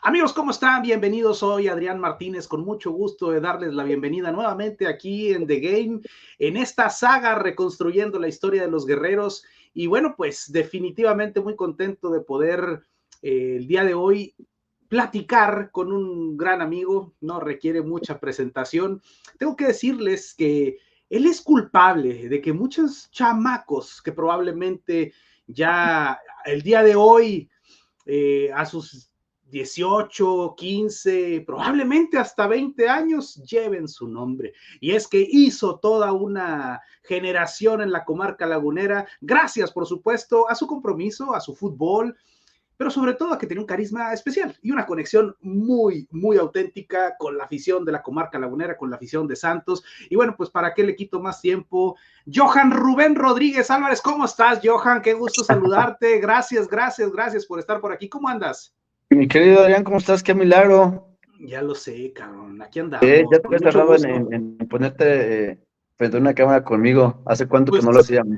Amigos, ¿cómo están? Bienvenidos. Soy Adrián Martínez, con mucho gusto de darles la bienvenida nuevamente aquí en The Game, en esta saga reconstruyendo la historia de los guerreros. Y bueno, pues definitivamente muy contento de poder el día de hoy platicar con un gran amigo. No requiere mucha presentación. Tengo que decirles que él es culpable de que muchos chamacos que probablemente ya el día de hoy a sus 18, 15, probablemente hasta 20 años lleven su nombre. Y es que hizo toda una generación en la comarca lagunera, gracias por supuesto a su compromiso, a su fútbol, pero sobre todo a que tenía un carisma especial y una conexión muy, muy auténtica con la afición de la comarca lagunera, con la afición de Santos. Y bueno, pues para qué le quito más tiempo. Johan Rubén Rodríguez Álvarez, ¿cómo estás, Johan? Qué gusto saludarte. Gracias por estar por aquí. ¿Cómo andas? Mi querido Adrián, ¿cómo estás? ¡Qué milagro! Ya lo sé, cabrón. Aquí andamos, Ya te con habías mucho tardado gusto. en ponerte frente a una cámara conmigo. ¿Hace cuánto que Pues no lo hacíamos?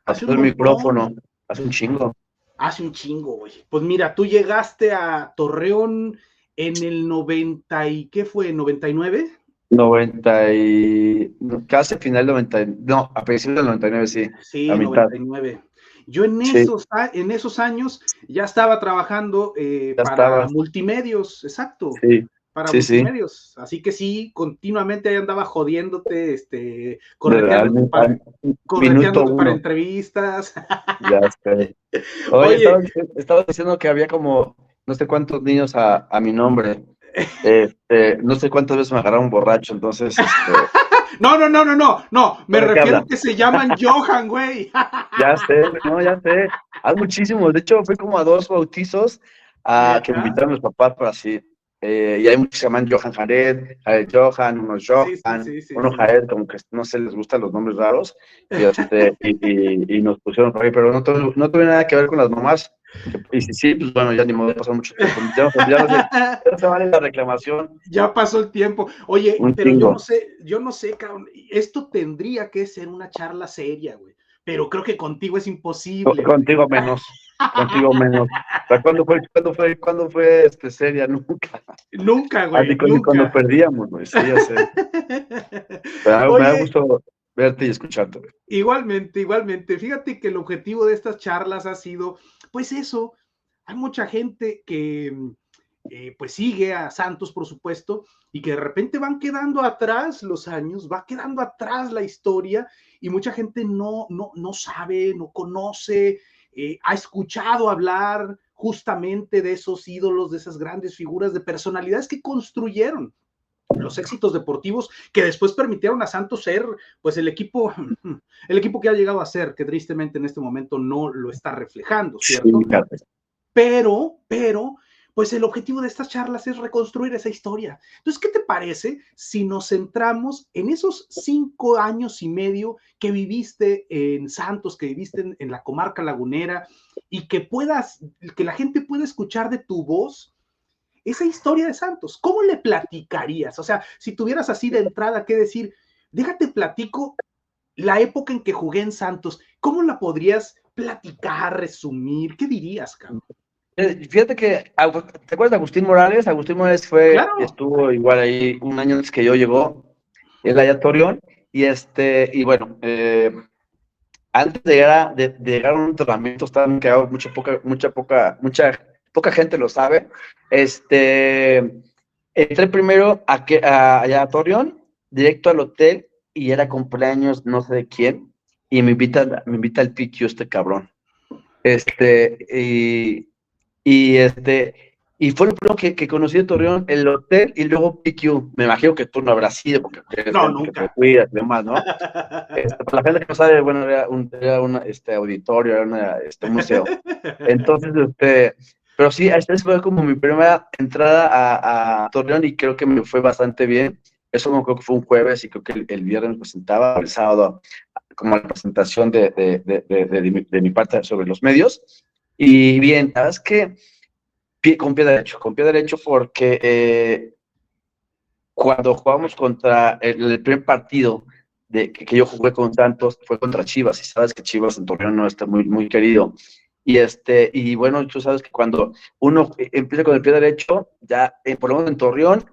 hace Pasó un el micrófono, montón, hace un chingo. hace un chingo, güey. Pues mira, tú llegaste a Torreón en el 90 y ¿qué fue? ¿99? 90 y... casi final 90, no, a principios del 99, sí, a Sí, mitad. 99. Yo Sí, en esos años ya estaba trabajando ya para estabas. multimedios, exacto, Sí, para sí, sí. multimedios. Así que sí, continuamente ahí andaba jodiéndote, correteándote Al minuto correteándote para uno, entrevistas. ya sé. Oye, Oye, estabas diciendo que había como no sé cuántos niños a mi nombre. No sé cuántas veces me agarraron borracho, entonces, no, me ¿de qué refiero hablan? que se llaman Johan, güey. Ya sé, no, ya sé. Hay muchísimos. De hecho, fui como a dos bautizos que me Neta. invitaron los papás para así. Y hay muchos que se llaman Johan Jared, Jared Johan, unos Sí, sí, Johan, sí, sí, uno sí. Jared, como que no sé, les gustan los nombres raros. Y nos pusieron por ahí, pero no tuve nada que ver con las mamás. Y si sí, pues bueno, ya ni modo, pasó mucho tiempo. Ya no se vale la reclamación. Ya pasó el tiempo. Oye, Un pero chingo. yo no sé, cabrón. Esto tendría que ser una charla seria, güey. Pero creo que contigo es imposible, güey. Contigo menos, contigo menos. O sea, ¿cuándo fue seria? Nunca. Nunca, Ni güey, cuando nunca. perdíamos, güey, sí, ya sé. Pero me da Oye, gusto verte y escucharte, güey. igualmente, igualmente. Fíjate que el objetivo de estas charlas ha sido, pues eso, hay mucha gente que pues sigue a Santos, por supuesto, y que de repente van quedando atrás los años, va quedando atrás la historia, y mucha gente no sabe, no conoce, ha escuchado hablar justamente de esos ídolos, de esas grandes figuras, de personalidades que construyeron los éxitos deportivos que después permitieron a Santos ser pues el equipo que ha llegado a ser, que tristemente en este momento no lo está reflejando, Sí, ¿cierto? fíjate. Pero, pues el objetivo de estas charlas es reconstruir esa historia. Entonces, ¿qué te parece si nos centramos en esos 5 años y medio que viviste en Santos, que viviste en la comarca lagunera y que la gente pueda escuchar de tu voz esa historia de Santos? ¿Cómo le platicarías? O sea, si tuvieras así de entrada que decir, déjate platico la época en que jugué en Santos, ¿cómo la podrías platicar, resumir? ¿Qué dirías, cabrón? Fíjate que, ¿te acuerdas de Agustín Morales? Agustín Morales Claro. estuvo igual ahí un año antes que yo llegó, él allá a Torreón, y bueno, antes de llegar a un entrenamiento, estaban quedados poca gente lo sabe. Entré primero allá a Torreón, directo al hotel, y era cumpleaños no sé de quién, y me invita el PQ este cabrón. Este, y, y fue lo primero que conocí de Torreón, el hotel y luego PQ. Me imagino que tú no habrás ido porque eres No, gente que te nunca. cuida y demás, ¿no? Para la gente que no sabe, bueno, era un auditorio, era un museo. Entonces, pero sí, esta fue como mi primera entrada a Torreón y creo que me fue bastante bien. Eso no creo que fue un jueves y creo que el viernes me presentaba, el sábado como la presentación de mi parte sobre los medios. Y bien, la verdad es que con pie derecho porque cuando jugamos contra el primer partido que yo jugué con Santos fue contra Chivas, y sabes que Chivas en Torreón no está muy, muy querido. Y bueno, tú sabes que cuando uno empieza con el pie derecho, ya, por lo menos en Torreón,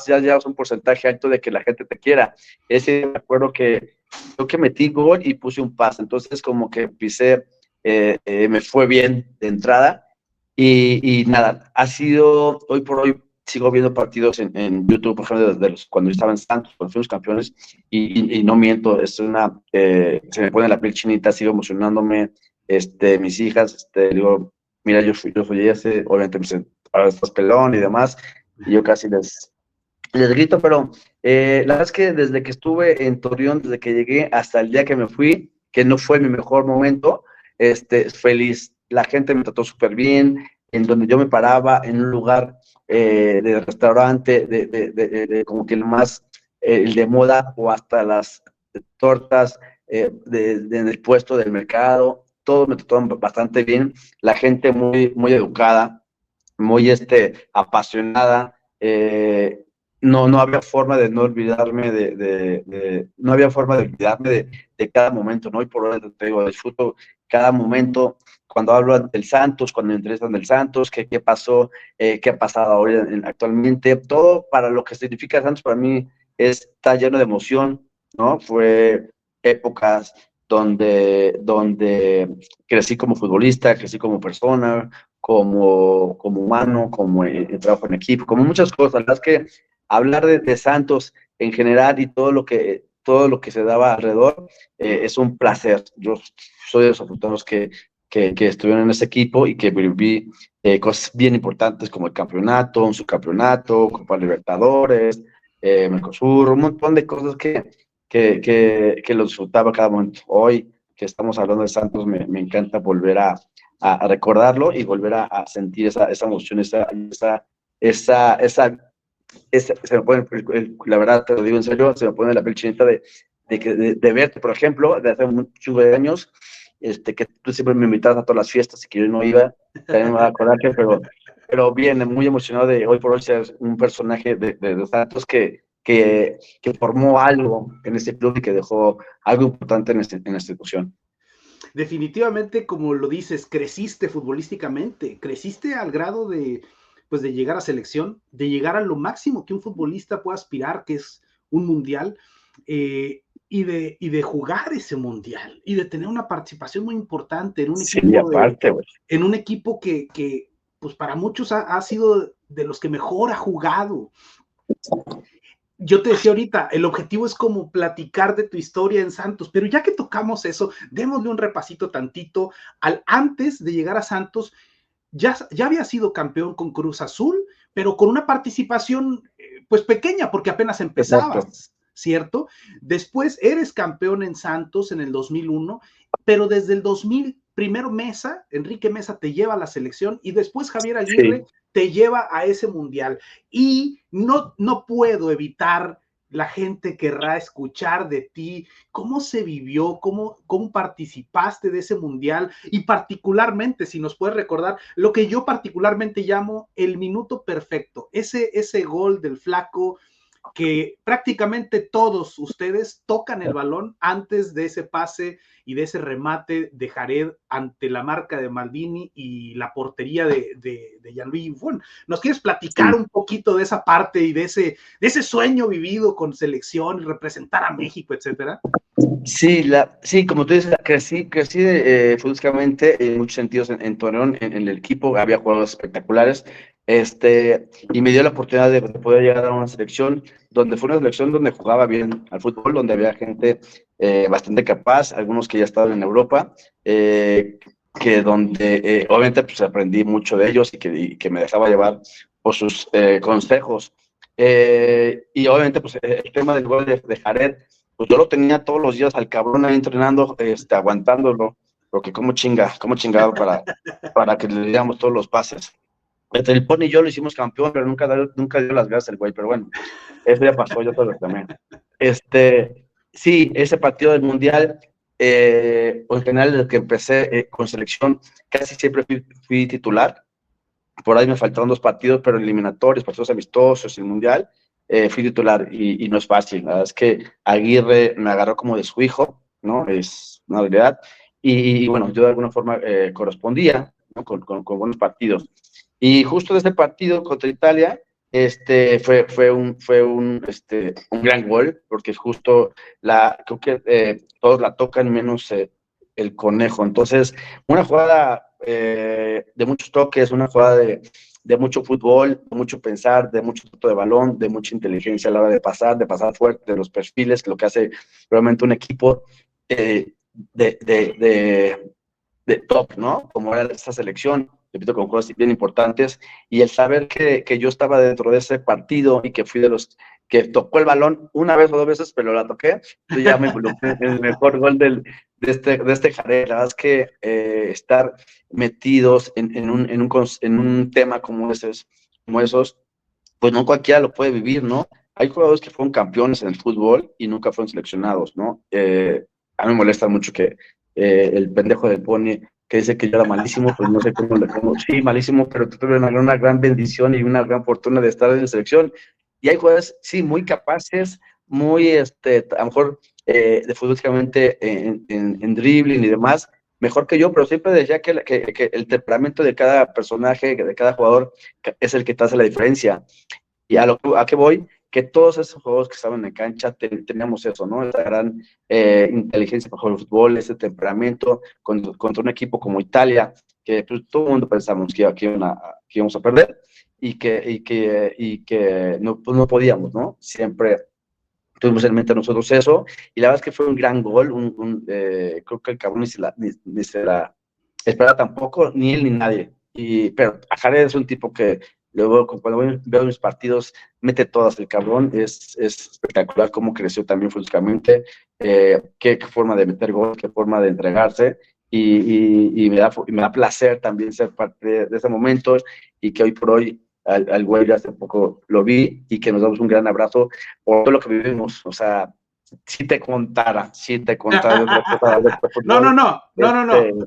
ya llevas un porcentaje alto de que la gente te quiera. Ese me acuerdo que creo que metí gol y puse un pase, entonces como que pisé, me fue bien de entrada, y nada, ha sido, hoy por hoy, sigo viendo partidos en YouTube, por ejemplo, cuando yo estaba en Santos, cuando fuimos campeones, y no miento, se me pone la piel chinita, sigo emocionándome, mis hijas, digo, mira, yo soy ese, obviamente, ahora estás pelón y demás, y yo casi les grito, pero la verdad es que desde que estuve en Torreón, desde que llegué hasta el día que me fui, que no fue mi mejor momento, feliz. La gente me trató súper bien, en donde yo me paraba, en un lugar de restaurante, como que el más, el de moda, o hasta las tortas en el puesto del mercado, todo me trató bastante bien, la gente muy, muy educada, muy apasionada, no había forma de no olvidarme no había forma de olvidarme de cada momento, ¿no? Y por ahora te digo, disfruto cada momento, cuando hablo del Santos, cuando me entrevistan del Santos, qué pasó, qué ha pasado ahora actualmente, todo para lo que significa Santos para mí está lleno de emoción, ¿no? Fue épocas donde crecí como futbolista, crecí como persona, como humano, como trabajo en equipo, como muchas cosas. La verdad es que hablar de Santos en general y todo lo que se daba alrededor es un placer. Yo soy de los afortunados que estuvieron en ese equipo y que viví cosas bien importantes como el campeonato, un subcampeonato, Copa Libertadores, Mercosur, un montón de cosas que lo disfrutaba cada momento. Hoy que estamos hablando de Santos, me encanta volver a recordarlo y volver a sentir esa emoción, se me pone, la verdad te lo digo en serio, se me pone la piel chinita de verte, por ejemplo, de hace muchos años, que tú siempre me invitabas a todas las fiestas y que yo no iba, también me va a acordar pero bien, muy emocionado de hoy por hoy ser un personaje de Santos que formó algo en este club y que dejó algo importante en la institución. Definitivamente, como lo dices, creciste futbolísticamente, creciste al grado pues de llegar a selección, de llegar a lo máximo que un futbolista puede aspirar, que es un mundial, y de jugar ese mundial, y de tener una participación muy importante en un Sí, equipo, aparte, en un equipo que pues para muchos ha sido de los que mejor ha jugado. Yo te decía ahorita, el objetivo es como platicar de tu historia en Santos, pero ya que tocamos eso, démosle un repasito tantito al antes de llegar a Santos. Ya había sido campeón con Cruz Azul, pero con una participación pues pequeña, porque apenas empezabas, exacto. ¿cierto? Después eres campeón en Santos en el 2001, pero desde el 2000, primero Mesa, Enrique Mesa te lleva a la selección y después Javier Aguirre Sí. te lleva a ese mundial. Y no puedo evitar, la gente querrá escuchar de ti cómo se vivió, cómo participaste de ese mundial y particularmente, si nos puedes recordar, lo que yo particularmente llamo el minuto perfecto, ese gol del Flaco, que prácticamente todos ustedes tocan el balón antes de ese pase y de ese remate de Jared ante la marca de Maldini y la portería de Gianluigi Buffon. ¿Nos quieres platicar un poquito de esa parte y de ese sueño vivido con selección y representar a México, etcétera? Sí, como tú dices, crecí futbolísticamente en muchos sentidos en Torreón, en el equipo, había jugadores espectaculares, y me dio la oportunidad de poder llegar a una selección fue una selección donde jugaba bien al fútbol, donde había gente bastante capaz, algunos que ya estaban en Europa, donde obviamente pues aprendí mucho de ellos y que me dejaba llevar por sus consejos. Y obviamente pues el tema del gol de Jared, pues yo lo tenía todos los días al cabrón ahí entrenando, aguantándolo, porque como chingado para que le diéramos todos los pases. Entre el Pony y yo lo hicimos campeón, pero nunca dio las gracias el güey, pero bueno, eso ya pasó, yo te lo también. Sí, ese partido del Mundial, en general desde que empecé con selección, casi siempre fui titular. Por ahí me faltaron 2 partidos, pero eliminatorios, partidos amistosos, el Mundial, fui titular y no es fácil. La verdad es que Aguirre me agarró como de su hijo, ¿no? Es una realidad. y bueno, yo de alguna forma correspondía, ¿no? Con buenos partidos. Y justo de este partido contra Italia, fue un gran gol, porque justo creo que todos la tocan menos el Conejo. Entonces, una jugada de muchos toques, una jugada de mucho fútbol, de mucho pensar, de mucho trato de balón, de mucha inteligencia a la hora de pasar fuerte, de los perfiles, lo que hace realmente un equipo de, de, de, de top, ¿no? Como era esta selección, repito, con juegos bien importantes, y el saber que yo estaba dentro de ese partido y que fui de los que tocó el balón una vez o dos veces, pero la toqué, yo ya me involucré en el mejor gol de este Jared. La verdad es que estar metidos en un tema como esos, pues no cualquiera lo puede vivir, ¿no? Hay jugadores que fueron campeones en el fútbol y nunca fueron seleccionados, ¿no? A mí me molesta mucho que el pendejo del Pony que dice que yo era malísimo, pues no sé cómo le pongo. Sí, malísimo, pero tuve una gran bendición y una gran fortuna de estar en la selección. Y hay jugadores, sí, muy capaces, muy, a lo mejor, de futbolísticamente en dribbling y demás, mejor que yo, pero siempre decía que el temperamento de cada personaje, de cada jugador, es el que te hace la diferencia. Y a qué voy, que todos esos juegos que estaban en cancha teníamos eso, ¿no? Esa gran inteligencia para jugar el fútbol, ese temperamento contra un equipo como Italia, que pues, todo el mundo pensamos que íbamos a perder y que no, pues, no podíamos, ¿no? Siempre tuvimos en mente nosotros eso, y la verdad es que fue un gran gol, creo que el cabrón ni se la esperaba tampoco, ni él ni nadie. Pero a Jared es un tipo que luego, cuando veo mis partidos, mete todas el cabrón, es espectacular cómo creció también físicamente, qué forma de meter gol, qué forma de entregarse, y me da placer también ser parte de ese momento, y que hoy por hoy al güey hace poco lo vi, y que nos damos un gran abrazo por todo lo que vivimos. O sea, si te contara de otra cosa de No, no, fútbol, no, no, no, no.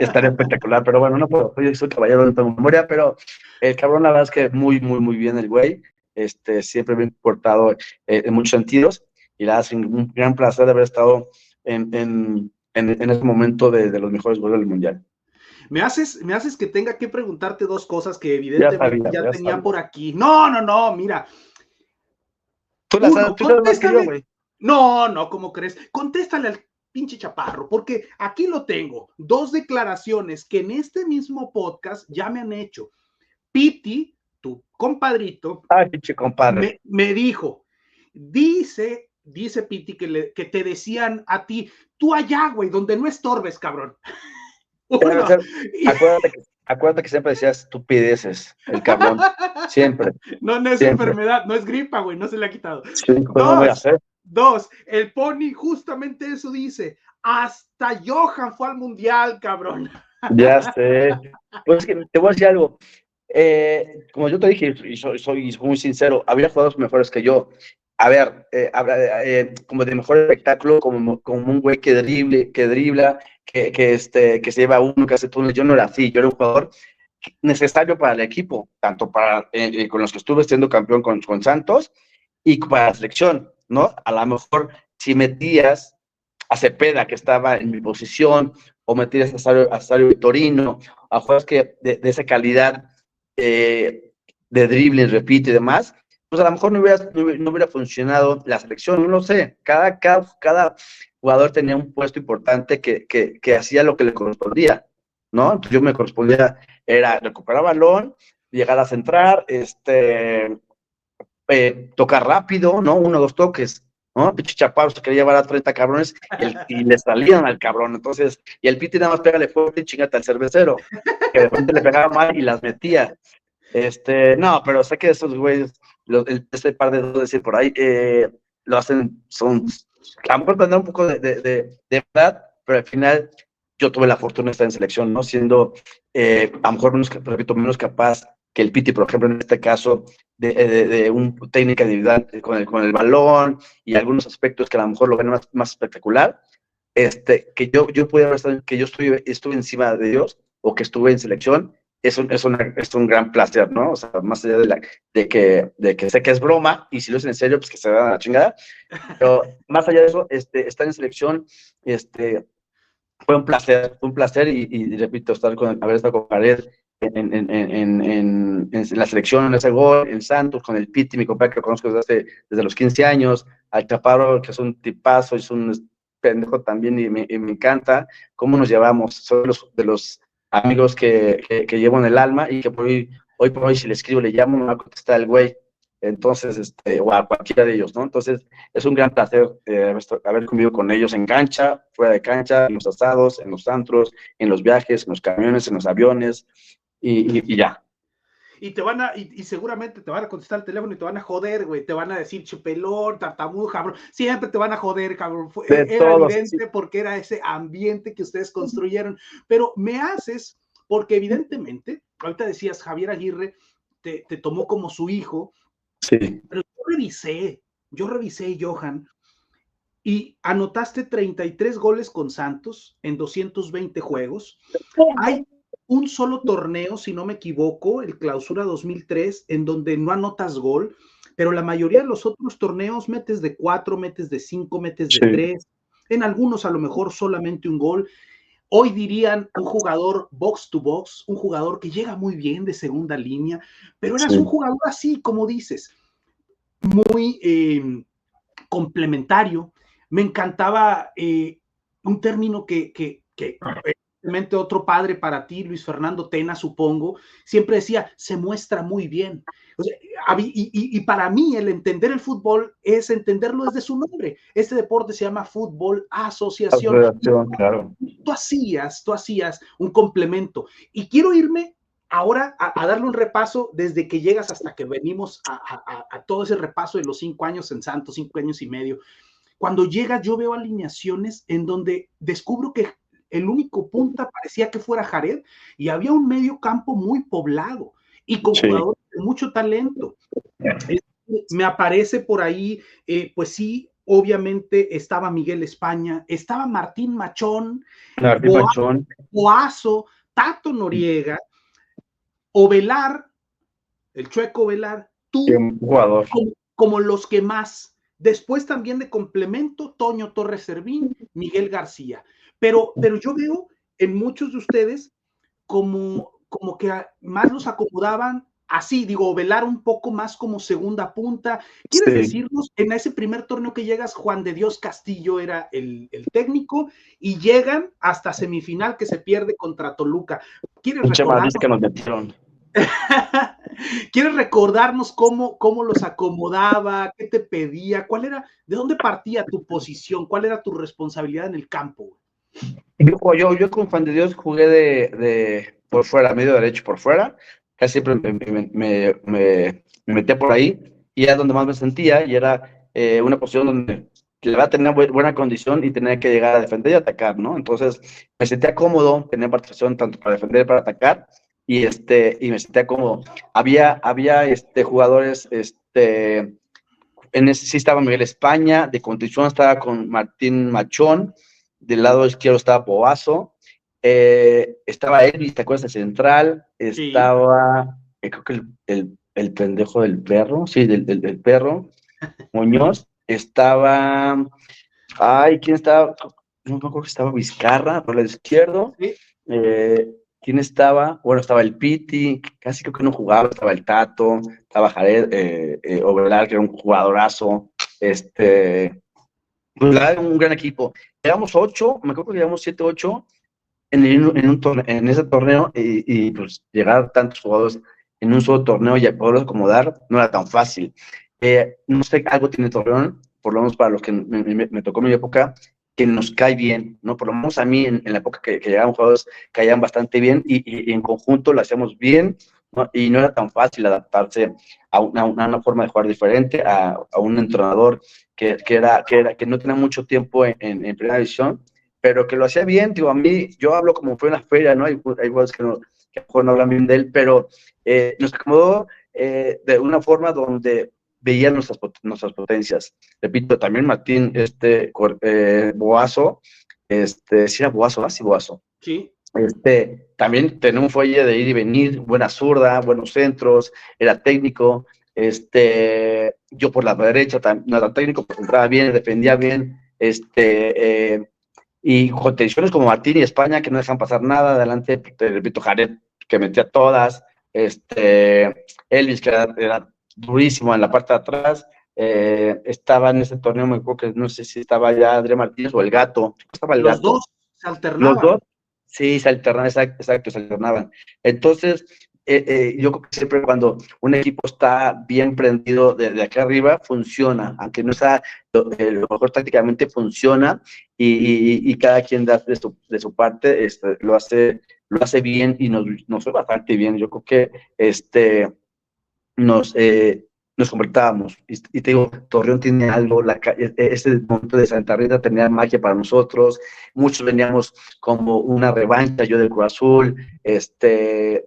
estaría espectacular, pero bueno, no puedo, soy caballero, no tengo memoria, pero el cabrón, la verdad es que muy, muy, muy bien el güey, siempre bien portado en muchos sentidos, y la verdad es un gran placer de haber estado en ese momento de los mejores goles del Mundial. Me haces que tenga que preguntarte dos cosas que Ya evidentemente sabía, ya ya tenía sabía. por aquí. No, no, no, mira. Tú sabes más que yo, Contéstame. güey. No, no, ¿cómo crees? Contéstale al pinche chaparro, porque aquí lo tengo. Dos declaraciones que en este mismo podcast ya me han hecho. Piti, tu compadrito, Ay, pinche compadre. me dijo, dice Piti que te decían a ti, tú allá, güey, donde no estorbes, cabrón. Uno. Acuérdate que siempre decías estupideces, el cabrón. Siempre. No, no es Siempre. enfermedad, no es gripa, güey, no se le ha quitado. Sí, pues no voy a hacer. Dos, el Pony justamente eso dice, hasta Johan fue al mundial, cabrón. Ya sé. Pues es que te voy a decir algo. Como yo te dije, y soy muy sincero, había jugadores mejores que yo. A ver, como de mejor espectáculo, como un güey que dribla, que se lleva uno, que hace túnel. Yo no era así, yo era un jugador necesario para el equipo, tanto para con los que estuve siendo campeón con Santos y para la selección, ¿no? A lo mejor si metías a Cepeda, que estaba en mi posición, o metías a Sario Vitorino, a jugadores que de esa calidad de dribbling, repite y demás, pues a lo mejor no hubiera funcionado la selección, no lo sé. Cada jugador tenía un puesto importante que hacía lo que le correspondía, ¿no? Entonces yo me correspondía, era recuperar balón, llegar a centrar, tocar rápido, ¿no? 1 o 2 toques, ¿no? Pinche Chaparro se quería llevar a 30 cabrones y le salían al cabrón. Entonces, y el Piti nada más pégale fuerte y chingate al cervecero, que de repente le pegaba mal y las metía. No, pero sé que esos güeyes, este par de dos decir por ahí, lo hacen, a lo mejor tendrán un poco de verdad, pero al final yo tuve la fortuna de estar en selección, ¿no? Siendo, a lo mejor, repito, menos capaz que el Piti, por ejemplo, en este caso, de una técnica individual con el balón y algunos aspectos que a lo mejor lo ven más espectacular, que yo pudiera estar, que yo estuve encima de Dios o que estuve en selección, es un gran placer, ¿no? O sea, más allá de que sé que es broma, y si lo es en serio, pues que se da la chingada, pero más allá de eso, estar en selección, fue un placer y repito, haber estado con Jared en la selección, en ese gol, en Santos, con el Piti, mi compadre que lo conozco desde los 15 años, al Chaparro, que es un tipazo, es un pendejo también y me encanta cómo nos llevamos. Son de los amigos que llevo en el alma y que hoy por hoy si le escribo, le llamo, me va a contestar el güey. Entonces, o a cualquiera de ellos, ¿no? Entonces, es un gran placer haber convivido con ellos en cancha, fuera de cancha, en los asados, en los antros, en los viajes, en los camiones, en los aviones, y ya. Y y seguramente te van a contestar el teléfono y te van a joder, güey. Te van a decir chupelón, tartamudo, cabrón. Siempre te van a joder, cabrón. Era todos, evidente, sí, porque era ese ambiente que ustedes construyeron. Pero me haces, porque evidentemente, ahorita decías, Javier Aguirre te tomó como su hijo. Sí. Pero yo revisé, Johan, y anotaste 33 goles con Santos en 220 juegos. Hay un solo torneo, si no me equivoco, el Clausura 2003, en donde no anotas gol, pero la mayoría de los otros torneos metes de 4, metes de 5, metes de 3, en algunos a lo mejor solamente un gol. Hoy dirían un jugador box to box, un jugador que llega muy bien de segunda línea, pero eras un jugador así, como dices, muy complementario. Me encantaba un término que evidentemente otro padre para ti, Luis Fernando Tena, supongo, siempre decía, se muestra muy bien. O sea, y para mí el entender el fútbol es entenderlo desde su nombre. Este deporte se llama fútbol asociación. Claro. Tú hacías un complemento. Y quiero irme ahora a darle un repaso desde que llegas hasta que venimos a todo ese repaso de los 5 años en Santos, 5 años y medio. Cuando llegas, yo veo alineaciones en donde descubro que el único punta parecía que fuera Jared y había un medio campo muy poblado y con jugadores de mucho talento. Me aparece por ahí, pues sí, obviamente estaba Miguel España, estaba Martín Machón, Boazo, Tato Noriega, Ovelar, el Chueco Ovelar, tú, como los que más. Después también de complemento, Toño Torres Servín, Miguel García. Pero yo veo en muchos de ustedes como que más los acomodaban así, digo, Velar un poco más como segunda punta. ¿Quieres decirnos, en ese primer torneo que llegas, Juan de Dios Castillo era el técnico y llegan hasta semifinal que se pierde contra Toluca? ¿Quieres recordarnos? Que nos metieron. ¿Quieres recordarnos cómo los acomodaba? ¿Qué te pedía? ¿De dónde partía tu posición? ¿Cuál era tu responsabilidad en el campo? Yo con Juan de Dios jugué de por fuera, medio derecho por fuera. Casi siempre me metía por ahí y era donde más me sentía y era una posición donde le va a tener buena condición y tenía que llegar a defender y atacar, ¿no? Entonces me sentía cómodo, tenía participación tanto para defender como para atacar y me sentía cómodo. Había jugadores, en ese sí estaba Miguel España, de contención estaba con Martín Machón, del lado izquierdo estaba Boazo, estaba Elvis, ¿te acuerdas? El central, estaba, creo que el pendejo del perro, sí, del perro, Muñoz, estaba, ¿quién estaba? No me acuerdo que estaba Vizcarra, por el lado izquierdo, ¿quién estaba? Bueno, estaba el Piti, casi creo que no jugaba, estaba el Tato, estaba Jared, Ovelar, que era un jugadorazo, pues la verdad, un gran equipo. Llegamos 8, me acuerdo que llegamos 7, 8 en ese torneo y pues llegar tantos jugadores en un solo torneo y poderlos acomodar no era tan fácil. No sé, algo tiene Torreón, por lo menos para los que me tocó mi época, que nos cae bien, ¿no? Por lo menos a mí en la época que llegaban jugadores caían bastante bien y en conjunto lo hacíamos bien, ¿no? Y no era tan fácil adaptarse a una forma de jugar diferente, a un entrenador que no tenía mucho tiempo en primera división, pero que lo hacía bien. Digo, a mí, yo hablo como fue en la feria, ¿no? Hay jugadores que a lo mejor no hablan bien de él, pero nos acomodó de una forma donde veían nuestras potencias. Repito, también Martín, Boazo, sí era Boazo, sí, Boazo. Sí. También tenía un fuelle de ir y venir, buena zurda, buenos centros, era técnico. Yo por la derecha no era técnico, porque entraba bien, defendía bien. y contenciones como Martín y España, que no dejan pasar nada, adelante, te repito, Jared, que metía todas, Elvis, que era durísimo en la parte de atrás, estaba en ese torneo, me acuerdo que no sé si estaba ya Adrián Martínez o el Gato, estaba el Los Gato, dos se los alternaban. dos, sí, se alternaban, exacto, se alternaban. Entonces, yo creo que siempre cuando un equipo está bien prendido de acá arriba, funciona, aunque no sea lo mejor tácticamente funciona y cada quien da de su parte, lo hace bien y nos fue bastante bien. Yo creo que nos, nos completábamos. Y te digo, Torreón tiene algo, ese momento de Santa Rita tenía magia para nosotros, muchos veníamos como una revancha, yo del Cruz Azul,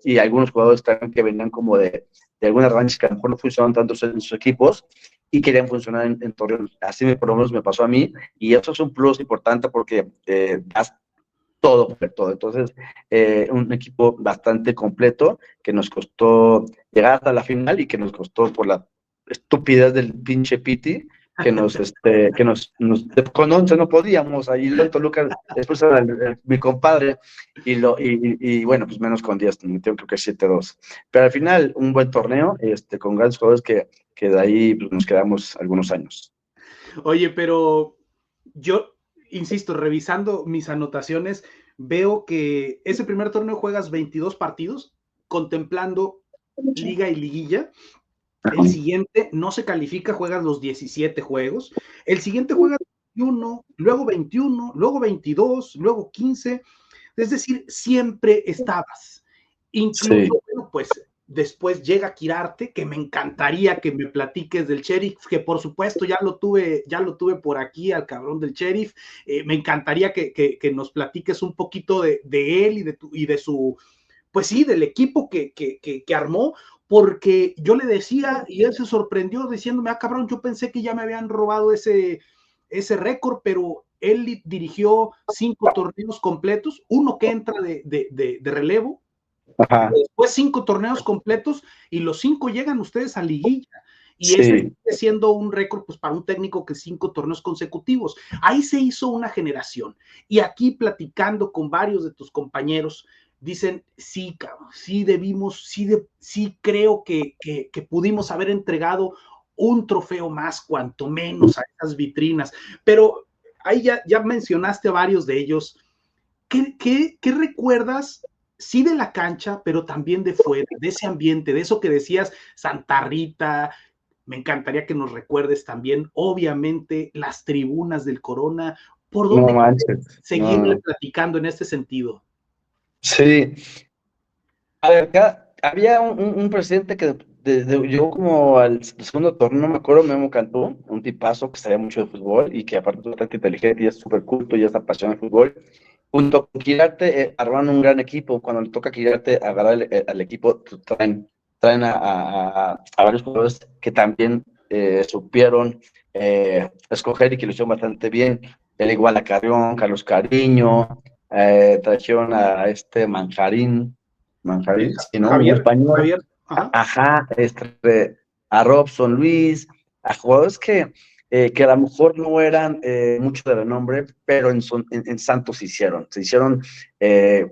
y algunos jugadores también que venían como de algunas revanchas que a lo mejor no funcionaron tanto en sus equipos y querían funcionar en Torreón. Así por lo menos me pasó a mí, y eso es un plus importante porque das todo por todo. Entonces, un equipo bastante completo que nos costó llegar hasta la final y que nos costó por la estupidez del pinche Piti, con 11 no podíamos, ahí en Toluca, después era mi compadre, y bueno, pues menos con 10, creo que 7-2. Pero al final, un buen torneo, con grandes jugadores que de ahí pues, nos quedamos algunos años. Oye, pero yo, insisto, revisando mis anotaciones, veo que ese primer torneo juegas 22 partidos, contemplando liga y liguilla. El siguiente no se califica, juegas los 17 juegos. El siguiente juegas 21, luego 21, luego 22, luego 15. Es decir, siempre estabas. Incluso, Sí. bueno, pues después llega Quirarte, que me encantaría que me platiques del Sheriff, que por supuesto ya lo tuve por aquí al cabrón del Sheriff. Me encantaría que nos platiques un poquito de él y de su, pues sí, del equipo que armó, porque yo le decía y él se sorprendió diciéndome, cabrón, yo pensé que ya me habían robado ese récord, pero él dirigió 5 torneos completos, uno que entra de relevo, Ajá. después 5 torneos completos y los 5 llegan ustedes a liguilla. Y ese Sí. sigue siendo un récord pues, para un técnico que 5 torneos consecutivos. Ahí se hizo una generación. Y aquí platicando con varios de tus compañeros, dicen, sí, cabrón, sí debimos, sí creo que pudimos haber entregado un trofeo más, cuanto menos a esas vitrinas. Pero ahí ya mencionaste a varios de ellos. ¿Qué recuerdas, sí de la cancha, pero también de fuera, de ese ambiente, de eso que decías, Santa Rita? Me encantaría que nos recuerdes también, obviamente, las tribunas del Corona. ¿Por No dónde manches. seguirle No. platicando en este sentido? Sí. A ver, había un presidente que llegó como al segundo torneo, no me acuerdo, Memo Cantú, un tipazo que sabía mucho de fútbol y que aparte es bastante inteligente y es súper culto y es apasionado del fútbol. Junto con Quirarte, armaron un gran equipo. Cuando le toca a Quirarte agarrar al equipo, pues, traen a varios jugadores que también supieron escoger y que lo hicieron bastante bien. Era igual a Carrión, Carlos Cariño, trajeron a este Manjarín, sí, ¿no? Un Javier, español. Javier, ajá. Ajá, a Robson Luis, a jugadores que a lo mejor no eran mucho de renombre, pero en Santos se hicieron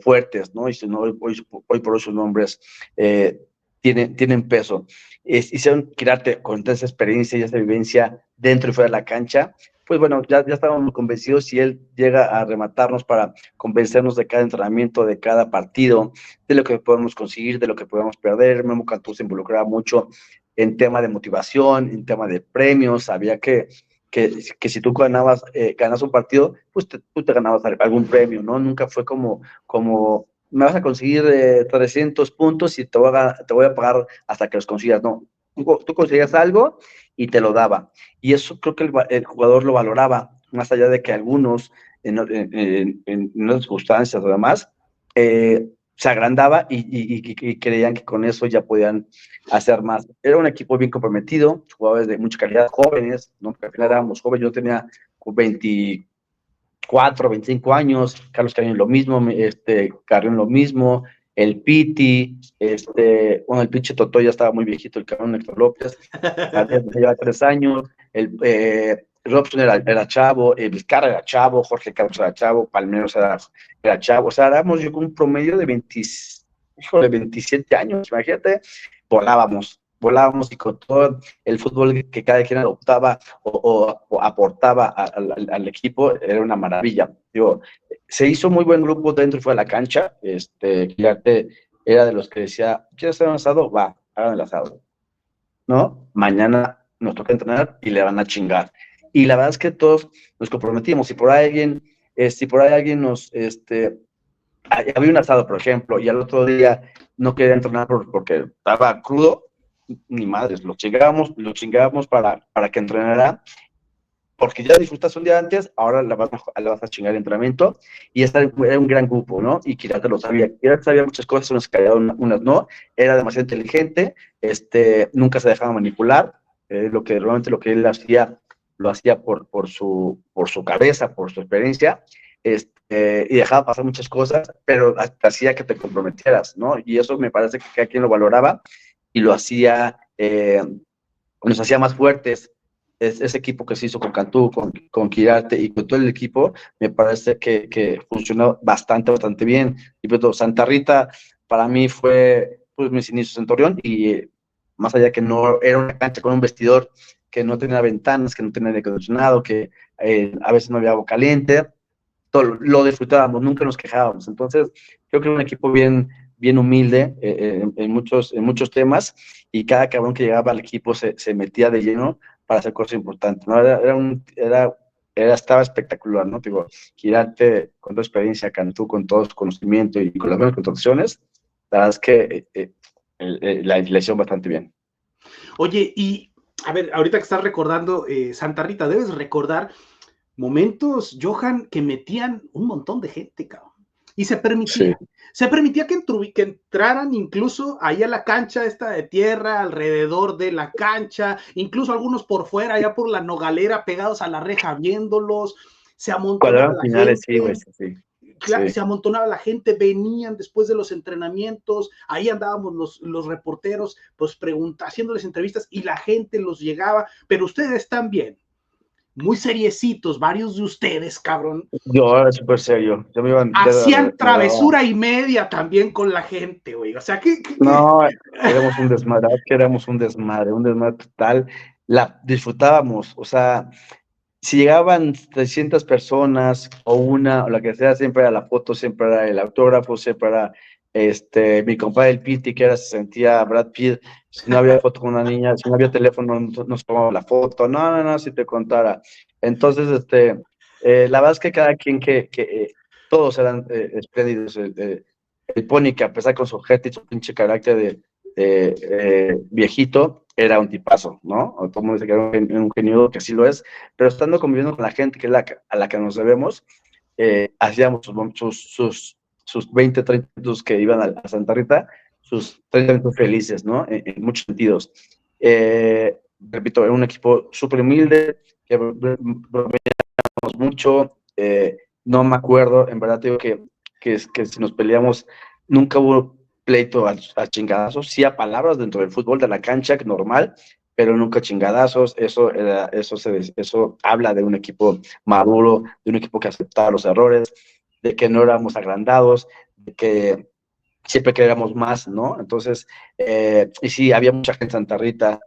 fuertes, ¿no? Y si no, hoy por hoy sus nombres tienen peso. Hicieron Quirarte con esa experiencia y esa vivencia dentro y fuera de la cancha. Pues bueno, ya estábamos convencidos y él llega a rematarnos para convencernos de cada entrenamiento, de cada partido, de lo que podemos conseguir, de lo que podemos perder. Memo Cantú se involucraba mucho en tema de motivación, en tema de premios. Sabía que si tú ganas un partido, pues tú te ganabas algún premio, ¿no? Nunca fue como me vas a conseguir 300 puntos y te voy a pagar hasta que los consigas. No, tú conseguías algo y te lo daba. Y eso creo que el jugador lo valoraba, más allá de que algunos en otras circunstancias o demás, se agrandaba y creían que con eso ya podían hacer más. Era un equipo bien comprometido, jugadores de mucha calidad, jóvenes, ¿no? Porque al final éramos jóvenes, yo tenía 24, 25 años, Carlos Carrión lo mismo, Carrión lo mismo, el Piti, bueno, el pinche Totó ya estaba muy viejito, el cabrón Héctor López, lleva 3 años, Robson era chavo, Vizcarra era chavo, Jorge Campos era chavo, Palmeros era chavo, o sea, éramos yo con un promedio de 27 años, imagínate, volábamos y con todo el fútbol que cada quien adoptaba o aportaba al equipo, era una maravilla. Digo, se hizo muy buen grupo dentro y fuera de la cancha, Quirarte era de los que decía, ¿quieres hacer un asado? Va, hagan el asado, ¿no? Mañana nos toca entrenar y le van a chingar. Y la verdad es que todos nos comprometimos. Si por ahí alguien había un asado, por ejemplo, y al otro día no quería entrenar porque estaba crudo, ni madres, lo chingábamos para que entrenara, porque ya disfrutaste un día antes, ahora le vas a chingar el entrenamiento, y era un gran grupo, ¿no? Y Quirarte lo sabía. Quirarte sabía muchas cosas, unas callado, unas no, era demasiado inteligente, nunca se dejaba manipular, realmente lo que él hacía, lo hacía por su cabeza, por su experiencia, y dejaba pasar muchas cosas, pero hacía que te comprometieras, ¿no? Y eso me parece que cada quien lo valoraba, y lo hacía, nos hacía más fuertes. Ese equipo que se hizo con Cantú, con Quirarte y con todo el equipo, me parece que funcionó bastante bien. Y pues, Santa Rita para mí fue pues, mis inicios en Torreón, y más allá que no era una cancha con un vestidor que no tenía ventanas, que no tenía aire acondicionado, que a veces no había agua caliente, todo lo disfrutábamos, nunca nos quejábamos. Entonces, creo que era un equipo bien humilde en muchos temas, y cada cabrón que llegaba al equipo se metía de lleno para hacer cosas importantes, ¿no? Estaba espectacular, ¿no? Digo, Quirarte con toda experiencia, Cantú con todo su conocimiento y con las buenas contrataciones, la verdad es que la hicieron bastante bien. Oye, y a ver, ahorita que estás recordando Santa Rita, debes recordar momentos, Johan, que metían un montón de gente, cabrón. Y se permitía. Sí. Se permitía que entraran incluso ahí a la cancha esta de tierra, alrededor de la cancha, incluso algunos por fuera, allá por la Nogalera, pegados a la reja viéndolos. Se amontonaba la finales, gente. Sí, güey, sí. Claro, sí. Se amontonaba la gente, venían después de los entrenamientos, ahí andábamos los reporteros, pues haciéndoles entrevistas, y la gente los llegaba, pero ustedes también, muy seriecitos, varios de ustedes, cabrón. Yo era súper serio. Yo me iba hacían travesura y media también con la gente, güey. O sea, ¿qué? No, éramos un desmadre, un desmadre total. La disfrutábamos, o sea, si llegaban 300 personas o una, o la que sea, siempre era la foto, siempre era el autógrafo, siempre era mi compadre el Piti, que se sentía Brad Pitt. Si no había foto con una niña, si no había teléfono, nos tomaba la foto. No, si te contara. Entonces, la verdad es que cada quien todos eran espléndidos. El Pony, que a pesar con su ojete y su pinche carácter de viejito, era un tipazo, ¿no? O todo el mundo dice que era un genio, que sí lo es, pero estando conviviendo con la gente que es a la que nos debemos, hacíamos sus 20, 30 minutos que iban a Santa Rita, sus 30 minutos felices, ¿no? En muchos sentidos. Repito, era un equipo súper humilde, que bromeábamos mucho, no me acuerdo, en verdad digo que si nos peleamos, nunca hubo pleito a chingadazos, sí a palabras dentro del fútbol de la cancha, que normal, pero nunca chingadazos. Eso habla de un equipo maduro, de un equipo que aceptaba los errores, de que no éramos agrandados, de que siempre queríamos más, ¿no? Entonces, y sí, había mucha gente en Santa Rita,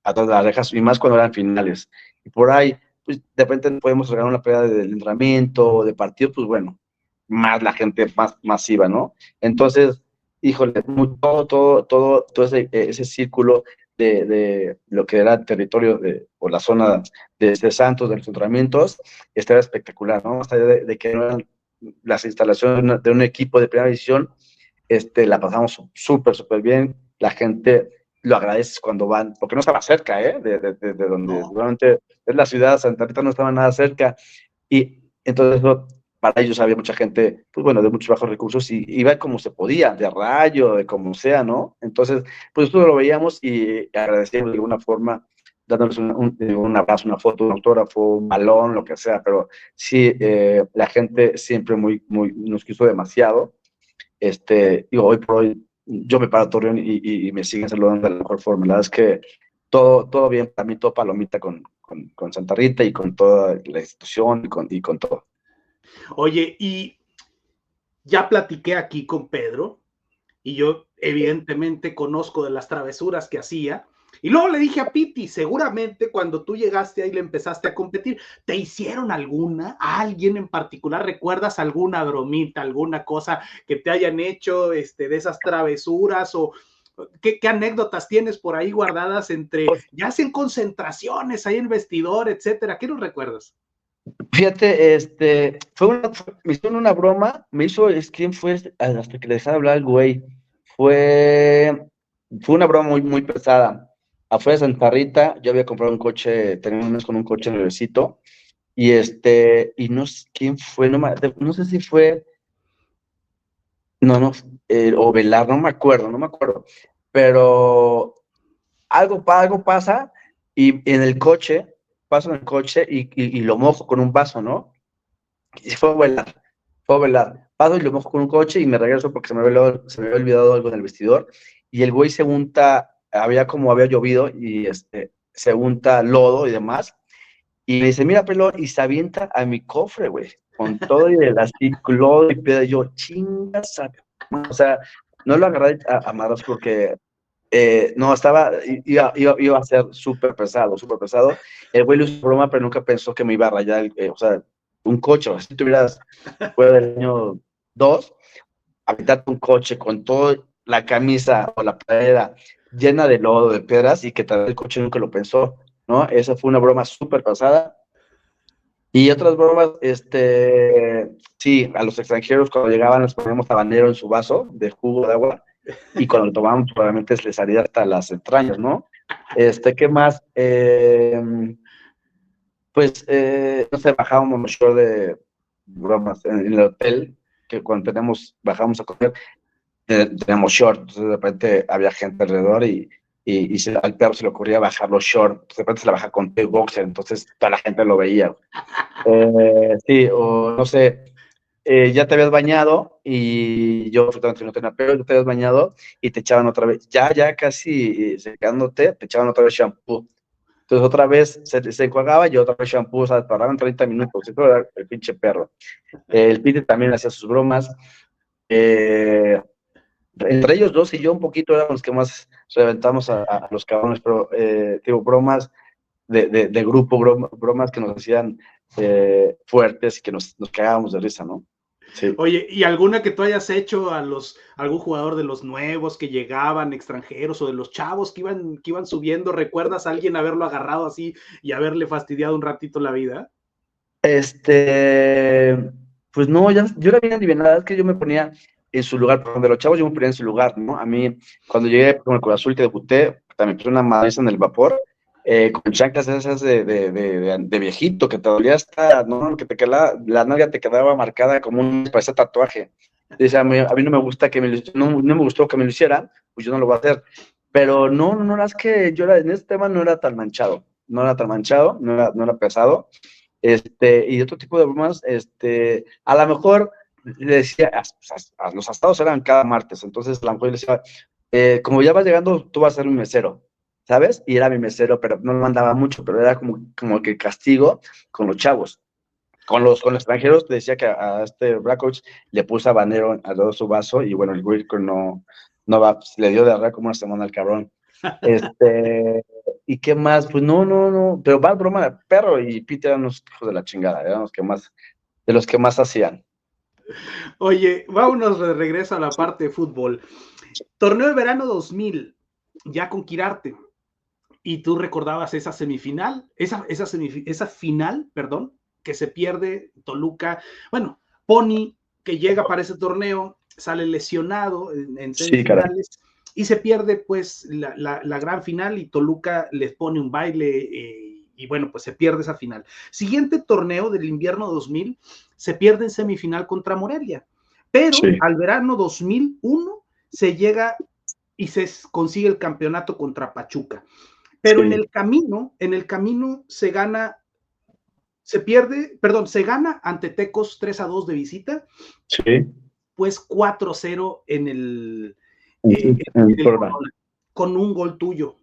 atrás de las rejas, y más cuando eran finales. Y por ahí, pues, de repente podemos ganar una pelea de entrenamiento, de partido, pues bueno, más la gente más masiva, ¿no? Entonces, híjole, todo ese círculo de lo que era el territorio o la zona de Santos, de los entrenamientos, estaba espectacular, ¿no? Más allá de que no eran las instalaciones de un equipo de primera división, la pasamos súper bien. La gente lo agradece cuando van, porque no estaba cerca, de donde seguramente es la ciudad. Santa Rita no estaba nada cerca, y entonces para ellos había mucha gente, pues bueno, de muchos bajos recursos, y iba como se podía, de rayo, de como sea, ¿no? Entonces, pues todo lo veíamos y agradecíamos de alguna forma, dándoles un abrazo, una foto, un autógrafo, un balón, lo que sea, pero sí, la gente siempre nos quiso demasiado. Digo, hoy por hoy, yo me paro a Torreón y me siguen saludando de la mejor forma. La verdad es que todo bien para mí, todo palomita con con Santa Rita y con toda la institución y con todo. Oye, y ya platiqué aquí con Pedro, y yo evidentemente conozco de las travesuras que hacía. Y luego le dije a Piti, seguramente cuando tú llegaste ahí le empezaste a competir, ¿te hicieron alguna? ¿A alguien en particular? ¿Recuerdas alguna bromita, alguna cosa que te hayan hecho de esas travesuras? ¿O qué anécdotas tienes por ahí guardadas entre, ya hacen concentraciones ahí en el vestidor, etcétera? ¿Qué nos recuerdas? Fíjate, me hicieron una broma, ¿quién fue? Hasta que le dejara hablar al güey. Fue una broma muy, muy pesada. Afuera de Santa Rita, yo había comprado un coche, tenía un mes con un coche nuevecito, y no sé quién fue, no sé si fue, no, o Velar, no me acuerdo, pero algo pasa, y en el coche, paso en el coche y lo mojo con un vaso, ¿no? Y fue a velar. Paso y lo mojo con un coche y me regreso porque se me había olvidado algo en el vestidor. Y el güey había llovido y se unta lodo y demás. Y me dice, mira, pelón, y se avienta a mi cofre, güey, con todo y el así, lodo y piedra. Y yo, chingas, o sea, no lo agarré a manos porque no, iba a ser súper pesado, súper pesado. El güey lo hizo broma, pero nunca pensó que me iba a rayar, o sea, un coche, o sea, si tuvieras, fuera del año 2, aventarte un coche con toda la camisa o la playera llena de lodo, de piedras, y que tal vez el coche nunca lo pensó, ¿no? Esa fue una broma súper pasada. Y otras bromas, sí, a los extranjeros cuando llegaban les poníamos habanero en su vaso de jugo de agua, y cuando lo tomábamos probablemente les salía hasta las entrañas, ¿no? ¿Qué más? No sé, bajábamos los short de bromas en el hotel, que cuando bajábamos a comer, teníamos short, entonces de repente había gente alrededor al perro se le ocurría bajar los short, de repente se la baja con el boxer, entonces toda la gente lo veía. Sí, o no sé, ya te habías bañado y yo absolutamente no tenía pelo, ya te habías bañado y te echaban otra vez, ya casi secándote, te echaban otra vez shampoo. Entonces otra vez se enjuagaba y otra vez shampoo, o sea, tardaban 30 minutos, eso era el pinche perro. El Pete también hacía sus bromas. Entre ellos dos y yo un poquito éramos los que más reventamos a los cabrones, pero digo, bromas de grupo, bromas que nos hacían fuertes y que nos cagábamos de risa, ¿no? Sí. Oye, ¿y alguna que tú hayas hecho algún jugador de los nuevos que llegaban, extranjeros, o de los chavos que iban subiendo? ¿Recuerdas a alguien haberlo agarrado así y haberle fastidiado un ratito la vida? Pues no, yo era bien adivinada, es que yo me ponía en su lugar, donde los chavos yo me ponía en su lugar, ¿no? A mí, cuando llegué con el Cruz Azul que debuté, también puse una madriza en el vapor, con chanclas esas de viejito, que te dolía hasta, ¿no? Que la nalga te quedaba marcada como parecía tatuaje. Dice, a mí no me gusta no me gustó que me lo hicieran, pues yo no lo voy a hacer. Pero no, es que en este tema no era tan manchado, no era pesado. Y otro tipo de bromas, a lo mejor le decía, los asados eran cada martes, entonces a lo mejor le decía, como ya vas llegando, tú vas a ser mi mesero, ¿sabes? Y era mi mesero, pero no lo mandaba mucho, pero era como que castigo con los chavos. Con los extranjeros te decía que a Blackout le puso habanero alrededor de su vaso, y bueno, el Wilco no va, le dio de arreglar como una semana al cabrón. ¿Y qué más? Pues no, pero va broma de perro y Peter eran unos hijos de la chingada, eran de los que más hacían. Oye, vámonos de regreso a la parte de fútbol. Torneo de verano 2000, ya con Quirarte. Y tú recordabas esa semifinal, esa final, perdón, que se pierde Toluca. Bueno, Pony, que llega para ese torneo, sale lesionado en semifinales, sí, y se pierde pues la gran final, y Toluca les pone un baile, y bueno, pues se pierde esa final. Siguiente torneo del invierno 2000, se pierde en semifinal contra Morelia, pero sí, al verano 2001 se llega y se consigue el campeonato contra Pachuca. Pero sí, en el camino se gana ante Tecos 3-2 de visita. Sí. Pues 4-0 en el con un gol tuyo.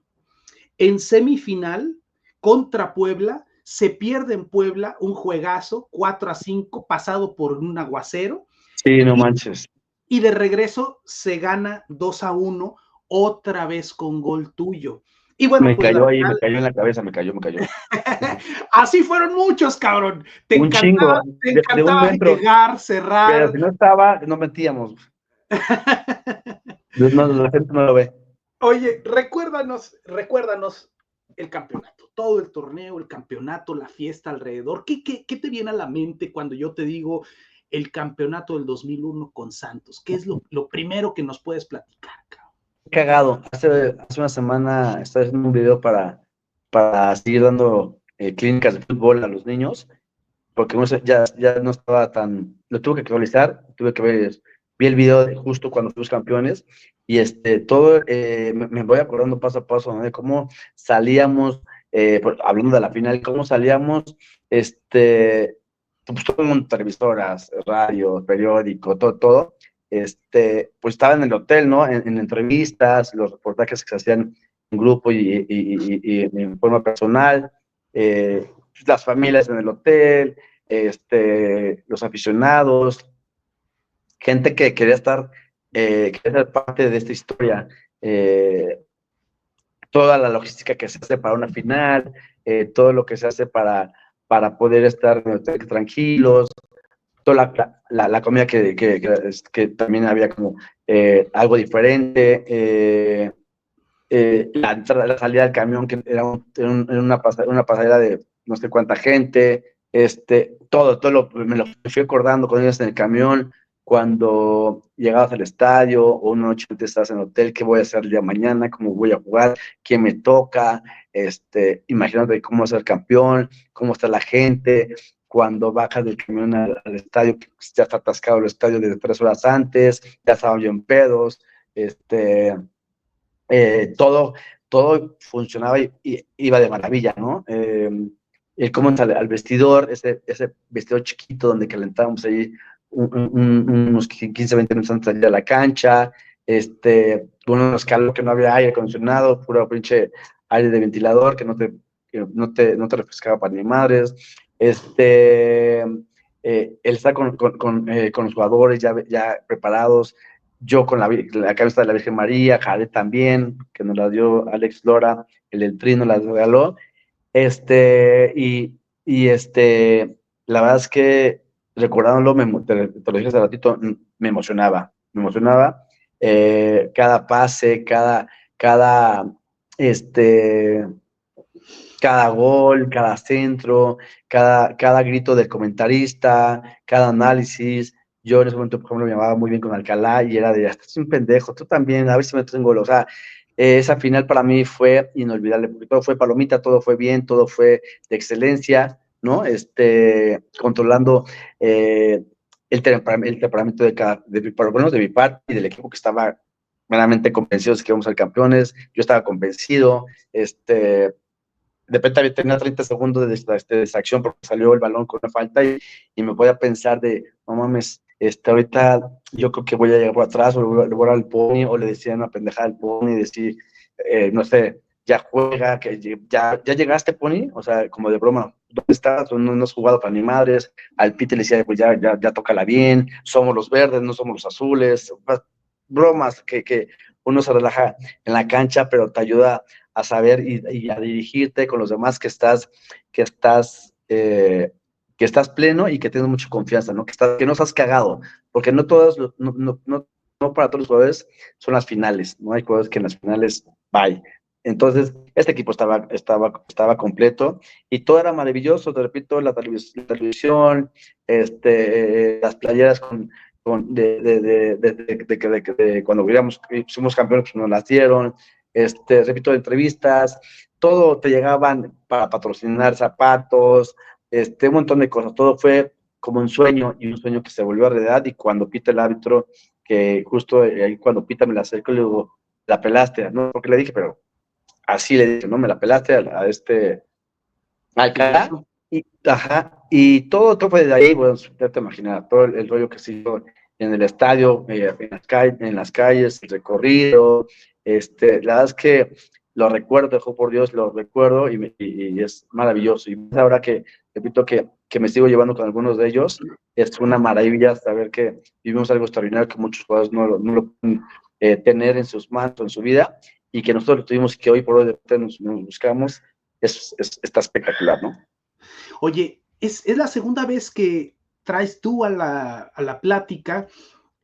En semifinal contra Puebla, se pierde en Puebla un juegazo, 4-5, pasado por un aguacero. Sí, no manches. Y de regreso se gana 2-1, otra vez con gol tuyo. Y bueno, me pues cayó la ahí, final... me cayó en la cabeza, me cayó. Así fueron muchos, cabrón. Te Un chingo, de un encantaba metro, llegar, pero cerrar. si no estaba, no metíamos. No, la gente no lo ve. Oye, recuérdanos el campeonato, todo el torneo, el campeonato, la fiesta alrededor. ¿Qué te viene a la mente cuando yo te digo el campeonato del 2001 con Santos? ¿Qué es lo primero que nos puedes platicar, cabrón? Cagado. Hace una semana estaba haciendo un video para seguir dando clínicas de fútbol a los niños, porque ya no estaba tan... Lo tuve que actualizar, tuve que ver, vi el video justo cuando fuimos campeones, y todo, me voy acordando paso a paso, ¿no? De cómo salíamos, hablando de la final, cómo salíamos, pues todo el mundo, televisoras, radio, periódico, todo, pues estaba en el hotel, ¿no? En entrevistas, los reportajes que se hacían en grupo y en forma personal, las familias en el hotel, los aficionados, gente que quería ser parte de esta historia, toda la logística que se hace para una final, todo lo que se hace para poder estar en el hotel tranquilos, toda la comida que también había como algo diferente, la salida del camión, que era una pasadera de no sé cuánta gente, todo me lo fui acordando con ellos en el camión, cuando llegabas al estadio, o una noche antes estás en el hotel, qué voy a hacer el día de mañana, cómo voy a jugar, quién me toca, imagínate cómo ser campeón, cómo está la gente, cuando bajas del camión al estadio, ya está atascado el estadio desde 3 horas antes, ya estaba yo en pedos, todo funcionaba y iba de maravilla, ¿no? Cómo entra al vestidor, ese vestidor chiquito donde calentábamos ahí unos 15, 20 minutos antes de salir a la cancha, con unos calor que no había aire acondicionado, puro pinche aire de ventilador no te refrescaba para ni madres, él está con los jugadores ya preparados, yo con la cabeza de la Virgen María, Jared también, que nos la dio Alex Lora, el del Tri nos la regaló, la verdad es que recordándolo, te lo dije hace ratito, me emocionaba, cada pase, cada, este, cada gol, cada centro, cada grito del comentarista, cada análisis. Yo en ese momento, por ejemplo, me llamaba muy bien con Alcalá y era de, estás un pendejo, tú también, a ver si metes un gol. O sea, esa final para mí fue inolvidable, porque todo fue palomita, todo fue bien, todo fue de excelencia, ¿no? Controlando el temperamento por lo menos de mi parte y del equipo que estaba meramente convencidos de que íbamos a ser campeones. Yo estaba convencido, de repente tenía 30 segundos de distracción porque salió el balón con una falta y me voy a pensar de, no mames, ahorita yo creo que voy a llegar por atrás o le voy a dar al Pony o le decía una pendejada al Pony y decir, no sé, ya juega, que ya llegaste, Pony, o sea, como de broma, ¿dónde estás? No has jugado para ni madres. Al Pite le decía, pues ya tócala bien, somos los verdes, no somos los azules, bromas que uno se relaja en la cancha, pero te ayuda a saber y a dirigirte con los demás que estás pleno y que tienes mucha confianza, ¿no? Que no estás cagado, porque no para todos los jugadores son las finales, ¿no? Hay jugadores que en las finales, bye. Entonces, este equipo estaba completo y todo era maravilloso, te repito, la televisión, las playeras de cuando fuimos campeones, pues nos las dieron, repito, entrevistas, todo te llegaban para patrocinar zapatos, un montón de cosas, todo fue como un sueño y un sueño que se volvió a realidad y cuando pita el árbitro, que justo ahí cuando pita me la acerco y le digo, la pelaste, ¿no? Porque le dije, pero así le dije, ¿no? Me la pelaste Alcalá, y todo fue de ahí, bueno, ya te imaginas, todo el rollo que se hizo en el estadio, en las calles, el recorrido, la verdad es que lo recuerdo, dejó por Dios, lo recuerdo y es maravilloso. Y ahora que, repito, que me sigo llevando con algunos de ellos, es una maravilla saber que vivimos algo extraordinario que muchos jugadores no lo pueden tener en sus manos, en su vida, y que nosotros lo tuvimos y que hoy por hoy nos buscamos, está espectacular, ¿no? Oye, es la segunda vez que traes tú a la plática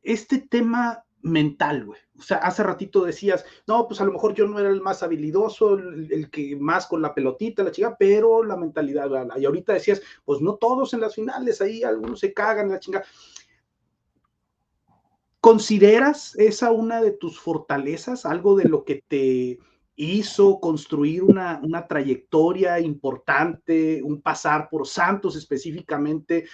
este tema mental, güey. O sea, hace ratito decías, no, pues a lo mejor yo no era el más habilidoso, el que más con la pelotita, la chica, pero la mentalidad, y ahorita decías, pues no todos en las finales, ahí algunos se cagan, la chinga. ¿Consideras esa una de tus fortalezas, algo de lo que te hizo construir una trayectoria importante, un pasar por Santos específicamente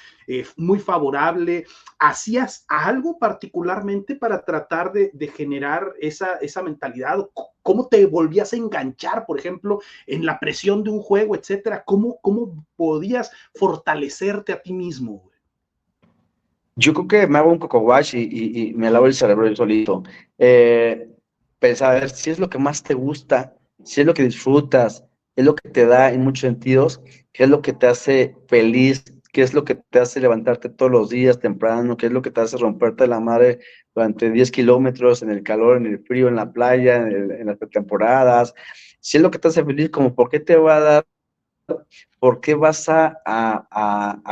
muy favorable? ¿Hacías algo particularmente para tratar de generar esa mentalidad? ¿Cómo te volvías a enganchar, por ejemplo, en la presión de un juego, etcétera? ¿Cómo podías fortalecerte a ti mismo? Yo creo que me hago un coco wash y me lavo el cerebro yo solito. Pensar a ver si es lo que más te gusta, si es lo que disfrutas, es lo que te da en muchos sentidos, qué es lo que te hace feliz, qué es lo que te hace levantarte todos los días temprano, qué es lo que te hace romperte la madre durante 10 kilómetros en el calor, en el frío, en la playa, en las temporadas, si es lo que te hace feliz, como por qué te va a dar. ¿Por qué vas a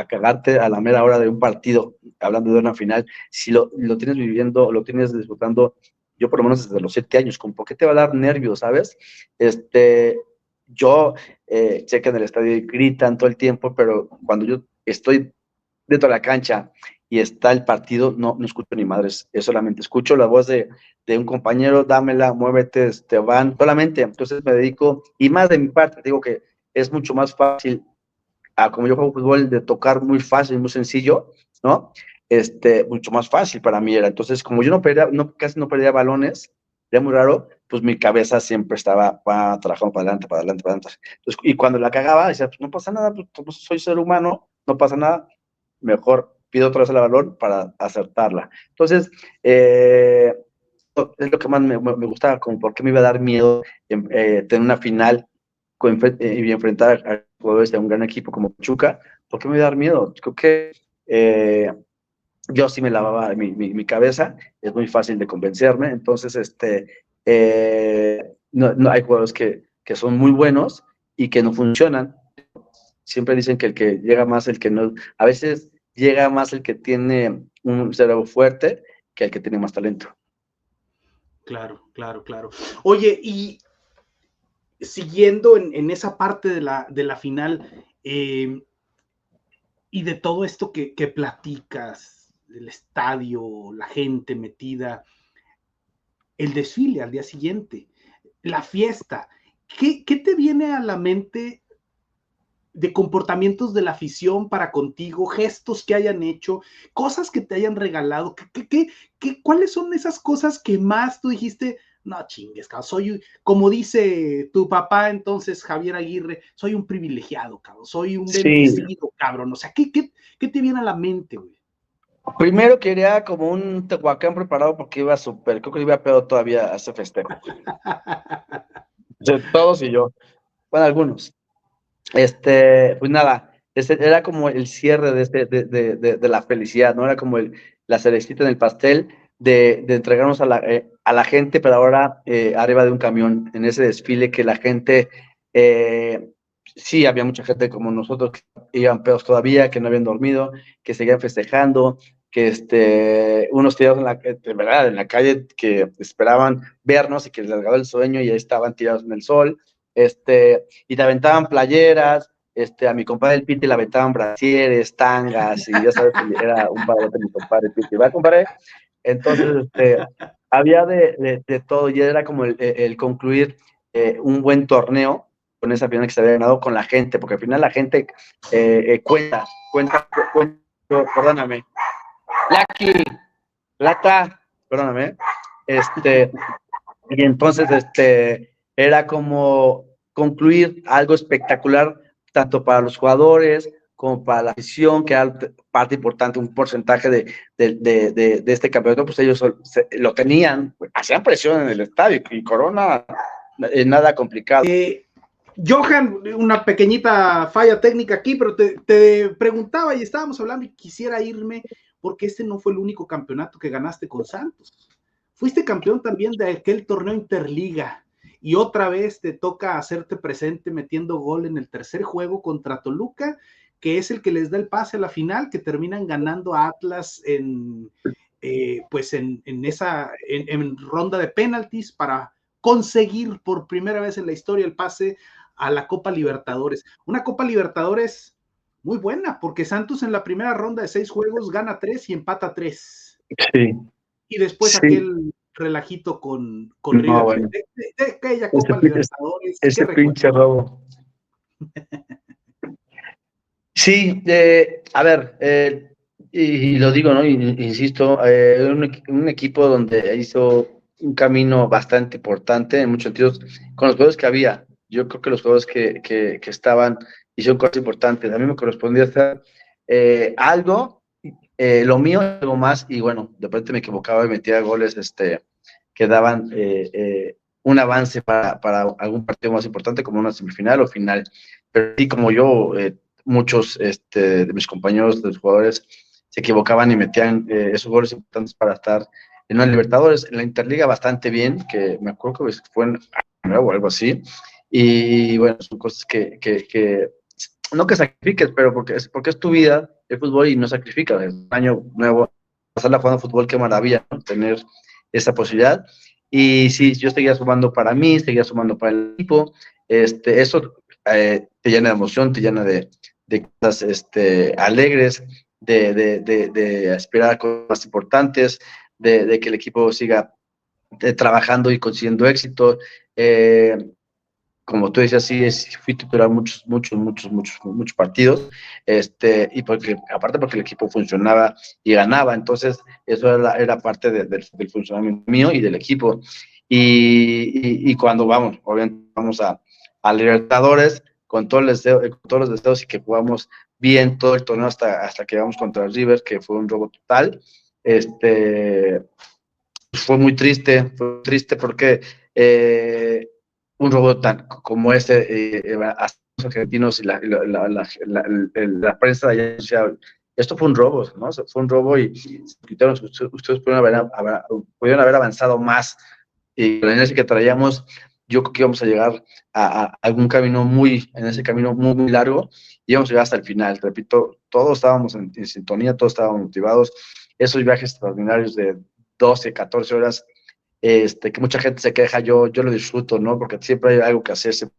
cagarte a la mera hora de un partido, hablando de una final, si lo tienes viviendo, lo tienes disfrutando, yo por lo menos desde los 7 años, ¿por qué te va a dar nervios, sabes? Yo sé que en el estadio gritan todo el tiempo, pero cuando yo estoy dentro de la cancha y está el partido, no escucho ni madres, solamente escucho la voz de un compañero, dámela, muévete, van, solamente, entonces me dedico, y más de mi parte, digo que es mucho más fácil, como yo juego fútbol, de tocar muy fácil, muy sencillo, ¿no? Mucho más fácil para mí era. Entonces, como yo casi no perdía balones, era muy raro, pues mi cabeza siempre estaba trabajando para adelante, para adelante, para adelante. Entonces, y cuando la cagaba, decía, pues no pasa nada, pues soy ser humano, no pasa nada, mejor pido otra vez el balón para acertarla. Entonces, es lo que más me gustaba, como por qué me iba a dar miedo tener una final y enfrentar a jugadores de un gran equipo como Pachuca, ¿por qué me iba a dar miedo? Creo que yo sí me lavaba mi cabeza, es muy fácil de convencerme, entonces no hay jugadores que son muy buenos y que no funcionan. Siempre dicen que el que llega más, el que no, a veces llega más el que tiene un cerebro fuerte que el que tiene más talento. Claro, claro, claro. Oye, y siguiendo en esa parte de la final y de todo esto que platicas, el estadio, la gente metida, el desfile al día siguiente, la fiesta, ¿qué te viene a la mente de comportamientos de la afición para contigo, gestos que hayan hecho, cosas que te hayan regalado? ¿Cuáles son esas cosas que más tú dijiste? No chingues, cabrón, como dice tu papá entonces, Javier Aguirre, soy un privilegiado, cabrón, soy un Sí, bendecido, cabrón. O sea, ¿qué te viene a la mente, güey? primero quería como un Tehuacán preparado porque iba súper, creo que iba pedo todavía a ese festejo. De todos y yo, bueno, algunos. Pues nada, era como el cierre de la felicidad, ¿no? Era como la cerecita en el pastel de entregarnos a la gente, pero ahora arriba de un camión, en ese desfile que la gente, sí, había mucha gente como nosotros que iban pedos todavía, que no habían dormido, que seguían festejando, que unos tirados de verdad, en la calle que esperaban vernos y que les agarró el sueño y ahí estaban tirados en el sol, y te aventaban playeras, a mi compadre el Piti le aventaban brasieres, tangas, y ya sabes, era un padrote mi compadre Piti, ¿va, compadre? Entonces, había de todo, y era como el concluir un buen torneo con esa final que se había ganado con la gente, porque al final la gente cuenta, perdóname, Lucky, Plata, perdóname, y entonces, era como concluir algo espectacular, tanto para los jugadores como para la afición, que era parte importante, un porcentaje de este campeonato, pues ellos lo tenían, hacían presión en el estadio, y Corona nada complicado. Johan, una pequeñita falla técnica aquí, pero te preguntaba y estábamos hablando y quisiera irme porque este no fue el único campeonato que ganaste con Santos. Fuiste campeón también de aquel torneo Interliga y otra vez te toca hacerte presente metiendo gol en el tercer juego contra Toluca, que es el que les da el pase a la final, que terminan ganando a Atlas pues en ronda de penaltis para conseguir por primera vez en la historia el pase a la Copa Libertadores. Una Copa Libertadores muy buena, porque Santos en la primera ronda de 6 juegos gana 3 y empata 3. Sí. Y después sí. aquel relajito con No, River. bueno. De aquella Copa Libertadores. Ese pinche robo. Sí, a ver, y lo digo, ¿no? Insisto, un equipo donde hizo un camino bastante importante en muchos sentidos, con los juegos que había. Yo creo que los juegos que estaban hicieron cosas importantes. A mí me correspondía hacer algo, lo mío, algo más, y bueno, de repente me equivocaba y metía goles que daban un avance para algún partido más importante, como una semifinal o final. Pero sí, como yo, muchos de mis compañeros, de los jugadores, se equivocaban y metían esos goles importantes para estar en una Libertadores, en la Interliga bastante bien, que me acuerdo que fue en o algo así, y bueno, son cosas que no que sacrifiques, pero porque es tu vida, el fútbol, y no sacrificas, es un año nuevo, pasarla jugando fútbol, qué maravilla, ¿no? Tener esa posibilidad, y sí, yo seguía sumando para mí, seguía sumando para el equipo, eso te llena de emoción, te llena de cosas alegres, de aspirar a cosas más importantes, de que el equipo siga trabajando y consiguiendo éxito. Como tú decías, sí, fui titular muchos partidos, y aparte porque el equipo funcionaba y ganaba, entonces eso era parte del funcionamiento mío y del equipo. Y cuando obviamente vamos a Libertadores, con todos los deseos y que jugamos bien todo el torneo hasta que vamos contra el River, que fue un robo total, fue muy triste porque un robo tan como hasta los argentinos y la prensa de allá decía, esto fue un robo, ¿no? O sea, fue un robo y ustedes pudieron haber avanzado más, y la inercia que traíamos, yo creo que íbamos a llegar a algún camino en ese camino muy, muy largo, y íbamos a llegar hasta el final. Repito, todos estábamos en sintonía, todos estábamos motivados. Esos viajes extraordinarios de 12, 14 horas, que mucha gente se queja, yo lo disfruto, ¿no? Porque siempre hay algo que hacer, siempre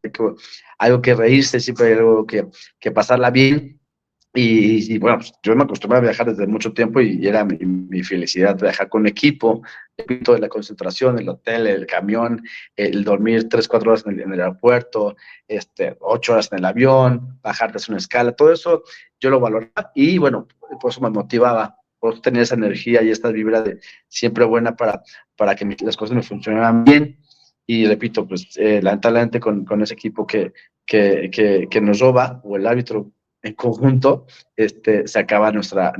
hay algo que reírse, siempre hay algo que pasarla bien. Y bueno, pues, yo me acostumbré a viajar desde mucho tiempo y era mi felicidad viajar con equipo, de la concentración, el hotel, el camión, el dormir 3, 4 horas en el aeropuerto, 8 horas en el avión, bajar de una escala, todo eso yo lo valoraba y bueno, por eso me motivaba, por tener esa energía y esta vibra de siempre buena para que las cosas me funcionaran bien. Y repito, pues lamentablemente con ese equipo que nos roba, o el árbitro en conjunto, se acaba nuestra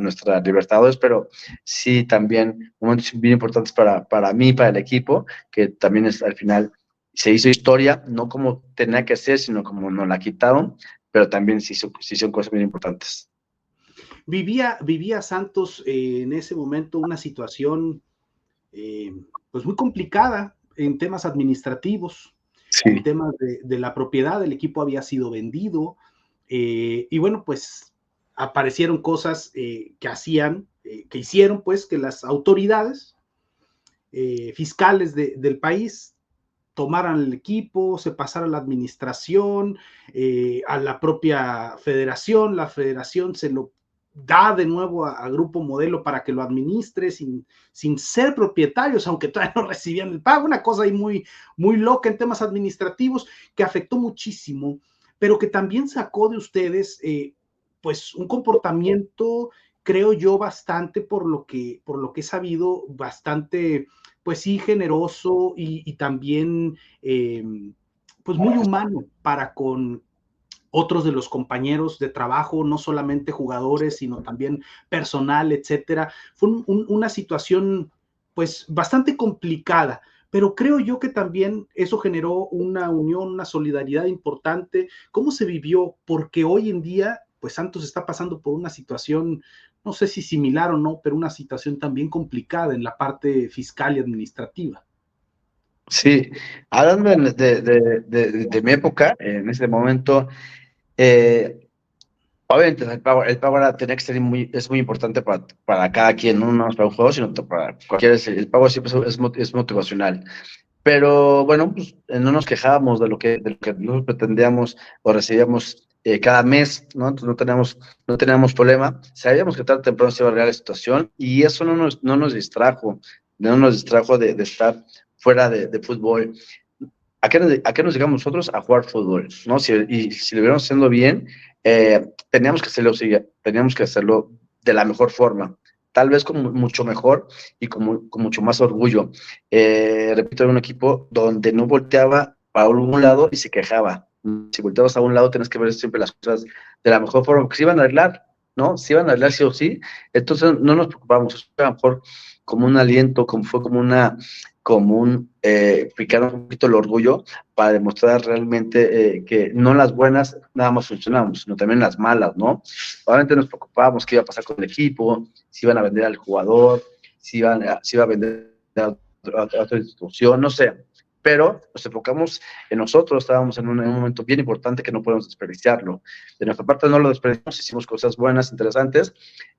Libertadores, pero sí también momentos bien importantes para mí, para el equipo, que también al final se hizo historia, no como tenía que ser, sino como nos la quitaron, pero también sí son cosas bien importantes. Vivía Santos en ese momento una situación pues muy complicada en temas administrativos, sí. En temas de la propiedad, el equipo había sido vendido, y bueno, pues aparecieron cosas que hicieron pues que las autoridades fiscales del país tomaran el equipo, se pasara a la administración, a la propia federación, la federación se lo da de nuevo a Grupo Modelo para que lo administre sin ser propietarios, aunque todavía no recibían el pago, una cosa ahí muy, muy loca en temas administrativos que afectó muchísimo, pero que también sacó de ustedes pues un comportamiento, creo yo, bastante por lo que he sabido, bastante pues sí, generoso y también pues muy humano para con otros de los compañeros de trabajo, no solamente jugadores, sino también personal, etcétera. Fue una situación pues bastante complicada, pero creo yo que también eso generó una unión, una solidaridad importante. ¿Cómo se vivió? Porque hoy en día, pues Santos está pasando por una situación, no sé si similar o no, pero una situación también complicada en la parte fiscal y administrativa. Sí, hablando de mi época, en ese momento, eh, obviamente el pago era, tenía que ser es muy importante para cada quien, no más para un juego, sino para cualquier, el pago siempre es motivacional. Pero bueno, pues no nos quejábamos de lo que nosotros pretendíamos o recibíamos cada mes, ¿no? Entonces no teníamos problema. Sabíamos que tarde o temprano se iba a arreglar la situación y eso no nos distrajo, no nos distrajo de estar fuera de fútbol. A qué nos llegamos nosotros? A jugar fútbol, ¿no? Y si lo hubiéramos haciendo bien, teníamos que hacerlo, sí, teníamos que hacerlo de la mejor forma, tal vez con mucho mejor y con mucho más orgullo. Repito, era un equipo donde no volteaba para un lado y se quejaba. Si volteabas a un lado, tenías que ver siempre las cosas de la mejor forma, porque se iban a arreglar, ¿no? Se iban a arreglar sí o sí, entonces no nos preocupábamos, a lo mejor como un aliento, como fue como un picar un poquito el orgullo para demostrar realmente que no las buenas nada más funcionamos, sino también las malas, ¿no? Obviamente nos preocupábamos qué iba a pasar con el equipo, si iban a vender al jugador, si iba a vender a otra institución, no sé, pero nos enfocamos en nosotros, estábamos en un momento bien importante que no podemos desperdiciarlo. De nuestra parte no lo desperdiciamos, hicimos cosas buenas, interesantes,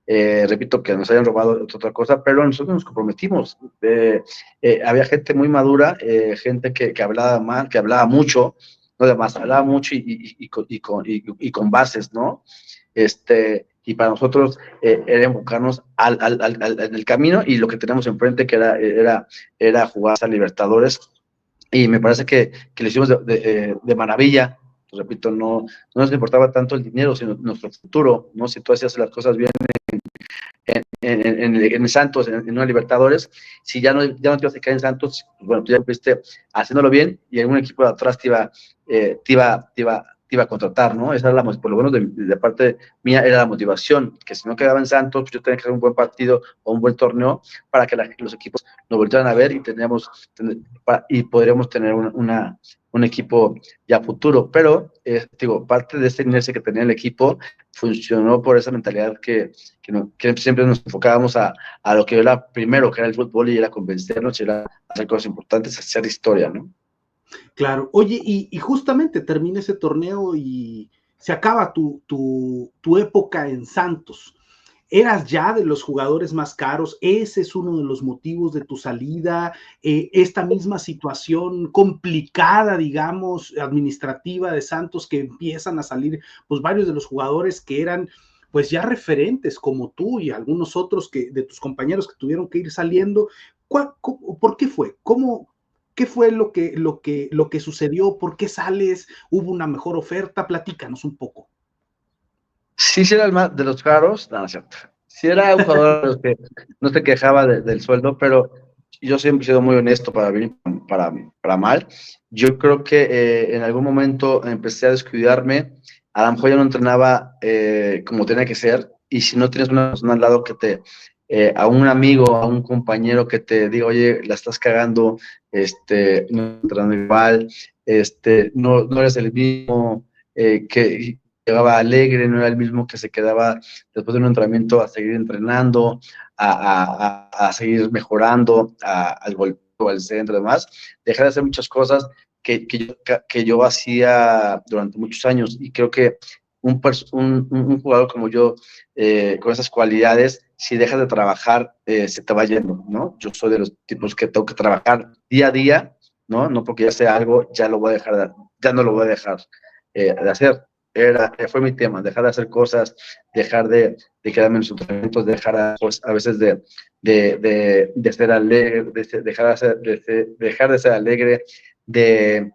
repito que nos hayan robado otra cosa, pero nosotros nos comprometimos. Había gente muy madura, gente que hablaba mal, que hablaba mucho, no demás, hablaba mucho y con bases, ¿no? Y para nosotros era enfocarnos en el camino y lo que tenemos enfrente, que era jugar a Libertadores, y me parece que lo hicimos de maravilla. Repito, no nos importaba tanto el dinero, sino nuestro futuro, ¿no? Si tú hacías las cosas bien en Santos, en una Libertadores, si ya no te ibas a quedar en Santos, pues bueno, tú ya fuiste haciéndolo bien y algún equipo de atrás te iba a contratar, ¿no? Esa era por lo menos de parte mía era la motivación, que si no quedaba en Santos, pues yo tenía que hacer un buen partido o un buen torneo para que los equipos nos volvieran a ver y podríamos tener un equipo ya futuro, pero digo, parte de esta inercia que tenía el equipo funcionó por esa mentalidad que siempre nos enfocábamos a lo que era primero, que era el fútbol, y era convencernos, y era hacer cosas importantes, hacer historia, ¿no? Claro, oye, y justamente termina ese torneo y se acaba tu época en Santos. Eras ya de los jugadores más caros, ese es uno de los motivos de tu salida, esta misma situación complicada, digamos, administrativa de Santos, que empiezan a salir, pues varios de los jugadores que eran pues ya referentes como tú y algunos otros de tus compañeros que tuvieron que ir saliendo. ¿Por qué fue? ¿Qué fue lo que sucedió? ¿Por qué sales? ¿Hubo una mejor oferta? Platícanos un poco. Sí, sí era el más de los caros, no, no es cierto. Sí era un jugador que no se quejaba del sueldo, pero yo siempre he sido muy honesto para bien y para mal. Yo creo que en algún momento empecé a descuidarme, a lo mejor ya no entrenaba como tenía que ser, y si no tienes una persona al lado a un amigo, a un compañero que te diga, oye, la estás cagando, no entrenando igual, no eres el mismo, que llegaba alegre, no era el mismo que se quedaba después de un entrenamiento a seguir entrenando, a seguir mejorando, al golpeo, al centro y demás, dejar de hacer muchas cosas que yo hacía durante muchos años, y creo que un jugador como yo, con esas cualidades, si dejas de trabajar, se te va yendo, ¿no? Yo soy de los tipos que tengo que trabajar día a día, ¿no? No porque ya sea algo, ya no lo voy a dejar de hacer. Fue mi tema, dejar de hacer cosas, dejar de quedarme en los entrenamientos, pues, a veces de ser alegre, dejar de ser alegre, de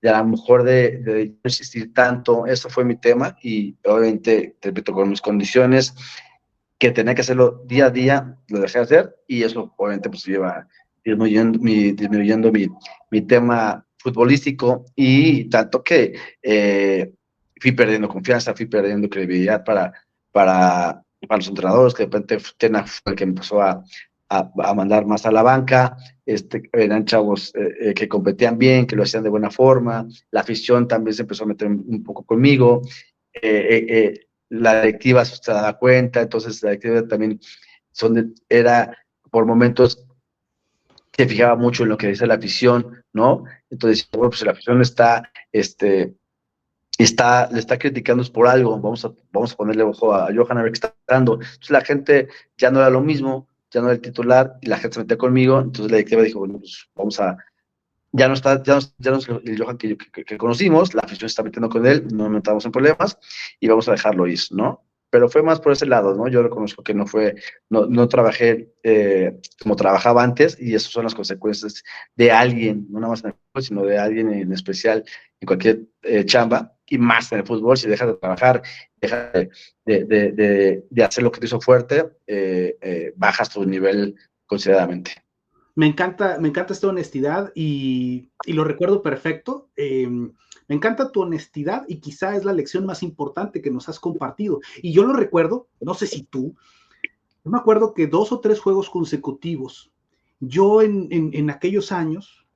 a lo mejor de no insistir tanto. Eso fue mi tema, y obviamente, te repito, con mis condiciones, que tenía que hacerlo día a día, lo dejé de hacer, y eso obviamente pues lleva disminuyendo mi tema futbolístico, y tanto que fui perdiendo confianza, fui perdiendo credibilidad para los entrenadores, que de repente Tena fue el que empezó a a mandar más a la banca, eran chavos que competían bien, que lo hacían de buena forma, la afición también se empezó a meter un poco conmigo, la directiva se daba cuenta, entonces la directiva también era por momentos se fijaba mucho en lo que dice la afición, ¿no? Entonces, bueno, pues la afición le está criticando es por algo, vamos a ponerle ojo a Johan a ver qué está dando. Entonces la gente ya no era lo mismo, ya no era el titular, y la gente se metía conmigo, entonces la directiva dijo, bueno, pues ya no es el Johan que conocimos, la afición se está metiendo con él, no nos metamos en problemas, y vamos a dejarlo ir, ¿no? Pero fue más por ese lado, ¿no? Yo reconozco que no trabajé como trabajaba antes, y esas son las consecuencias de alguien, no nada más en el fútbol, sino de alguien en especial en cualquier chamba, y más en el fútbol, si dejas de trabajar, dejas de hacer lo que te hizo fuerte, bajas tu nivel consideradamente. Me encanta esta honestidad y lo recuerdo perfecto. Me encanta tu honestidad y quizá es la lección más importante que nos has compartido. Y yo lo recuerdo, no sé si tú, yo me acuerdo que 2 o 3 juegos consecutivos, yo en aquellos años,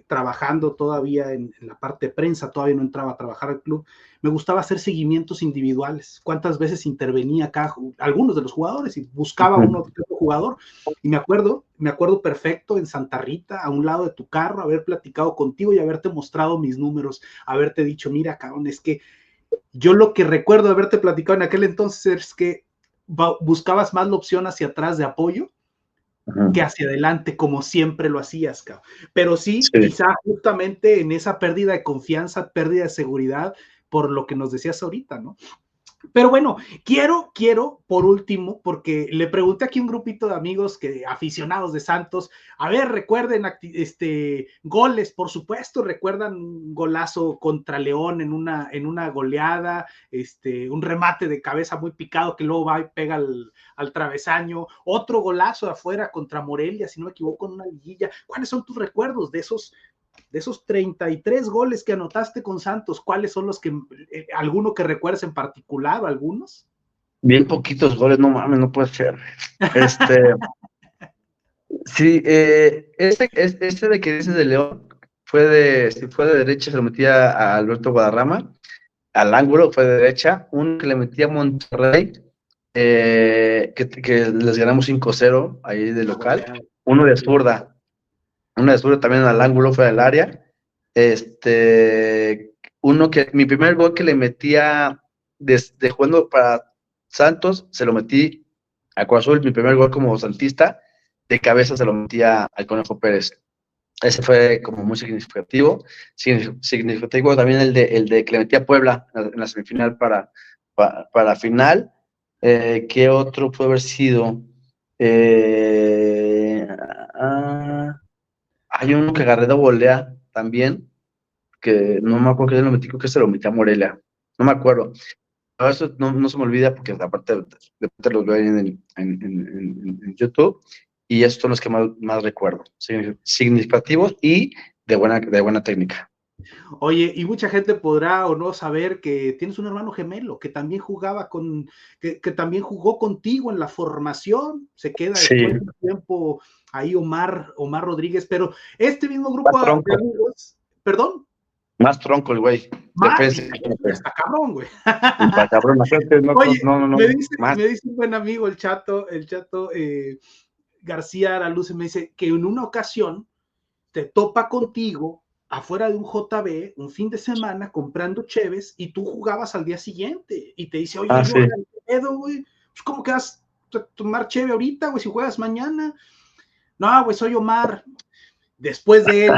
trabajando todavía en la parte de prensa, todavía no entraba a trabajar al club, me gustaba hacer seguimientos individuales. Cuántas veces intervenía acá algunos de los jugadores y buscaba uno o otro jugador. Y me acuerdo perfecto en Santa Rita, a un lado de tu carro, haber platicado contigo y haberte mostrado mis números, haberte dicho, mira, cabrón, es que yo lo que recuerdo de haberte platicado en aquel entonces es que buscabas más la opción hacia atrás de apoyo que hacia adelante, como siempre lo hacías, cabrón. Pero sí, quizá justamente en esa pérdida de confianza, pérdida de seguridad, por lo que nos decías ahorita, ¿no? Pero bueno, quiero, por último, porque le pregunté aquí a un grupito de amigos aficionados de Santos, a ver, recuerden goles, por supuesto, recuerdan un golazo contra León en una goleada, un remate de cabeza muy picado que luego va y pega al travesaño, otro golazo afuera contra Morelia, si no me equivoco, en una liguilla. ¿Cuáles son tus recuerdos de esos 33 goles que anotaste con Santos? ¿Cuáles son los que, alguno que recuerdes en particular o algunos? Bien poquitos goles, no mames, no puede ser. Sí, este de que dices de León, si fue de derecha, se lo metía a Alberto Guadarrama, al ángulo fue de derecha, uno que le metía a Monterrey, que les ganamos 5-0 ahí de local, uno de zurda también al ángulo fue del área, mi primer gol que le metía desde jugando para Santos, se lo metí a Cruz Azul, mi primer gol como santista, de cabeza se lo metía al Conejo Pérez. Ese fue como muy significativo. Significativo también el de que le metía a Puebla en la semifinal para final. ¿Qué otro puede haber sido? Hay uno que agarré de volea también, que no me acuerdo que lo metí, creo que se lo metí a Morelia. No me acuerdo. Pero eso no se me olvida porque aparte de los veo en YouTube, y estos son los que más recuerdo, significativos y de buena técnica. Oye, y mucha gente podrá o no saber que tienes un hermano gemelo que también que también jugó contigo en la formación, se queda después de un tiempo ahí Omar Rodríguez, pero este mismo grupo de amigos, perdón. Más tronco el güey. Está cabrón, güey. Cabrón, oye, me dice un buen amigo, el Chato García Araluce, me dice que en una ocasión te topa contigo afuera de un JB un fin de semana comprando cheves y tú jugabas al día siguiente y te dice, oye, yo, sí. güey, pues ¿cómo que vas a tomar cheve ahorita, güey, si juegas mañana? No, güey, soy Omar. Después de él,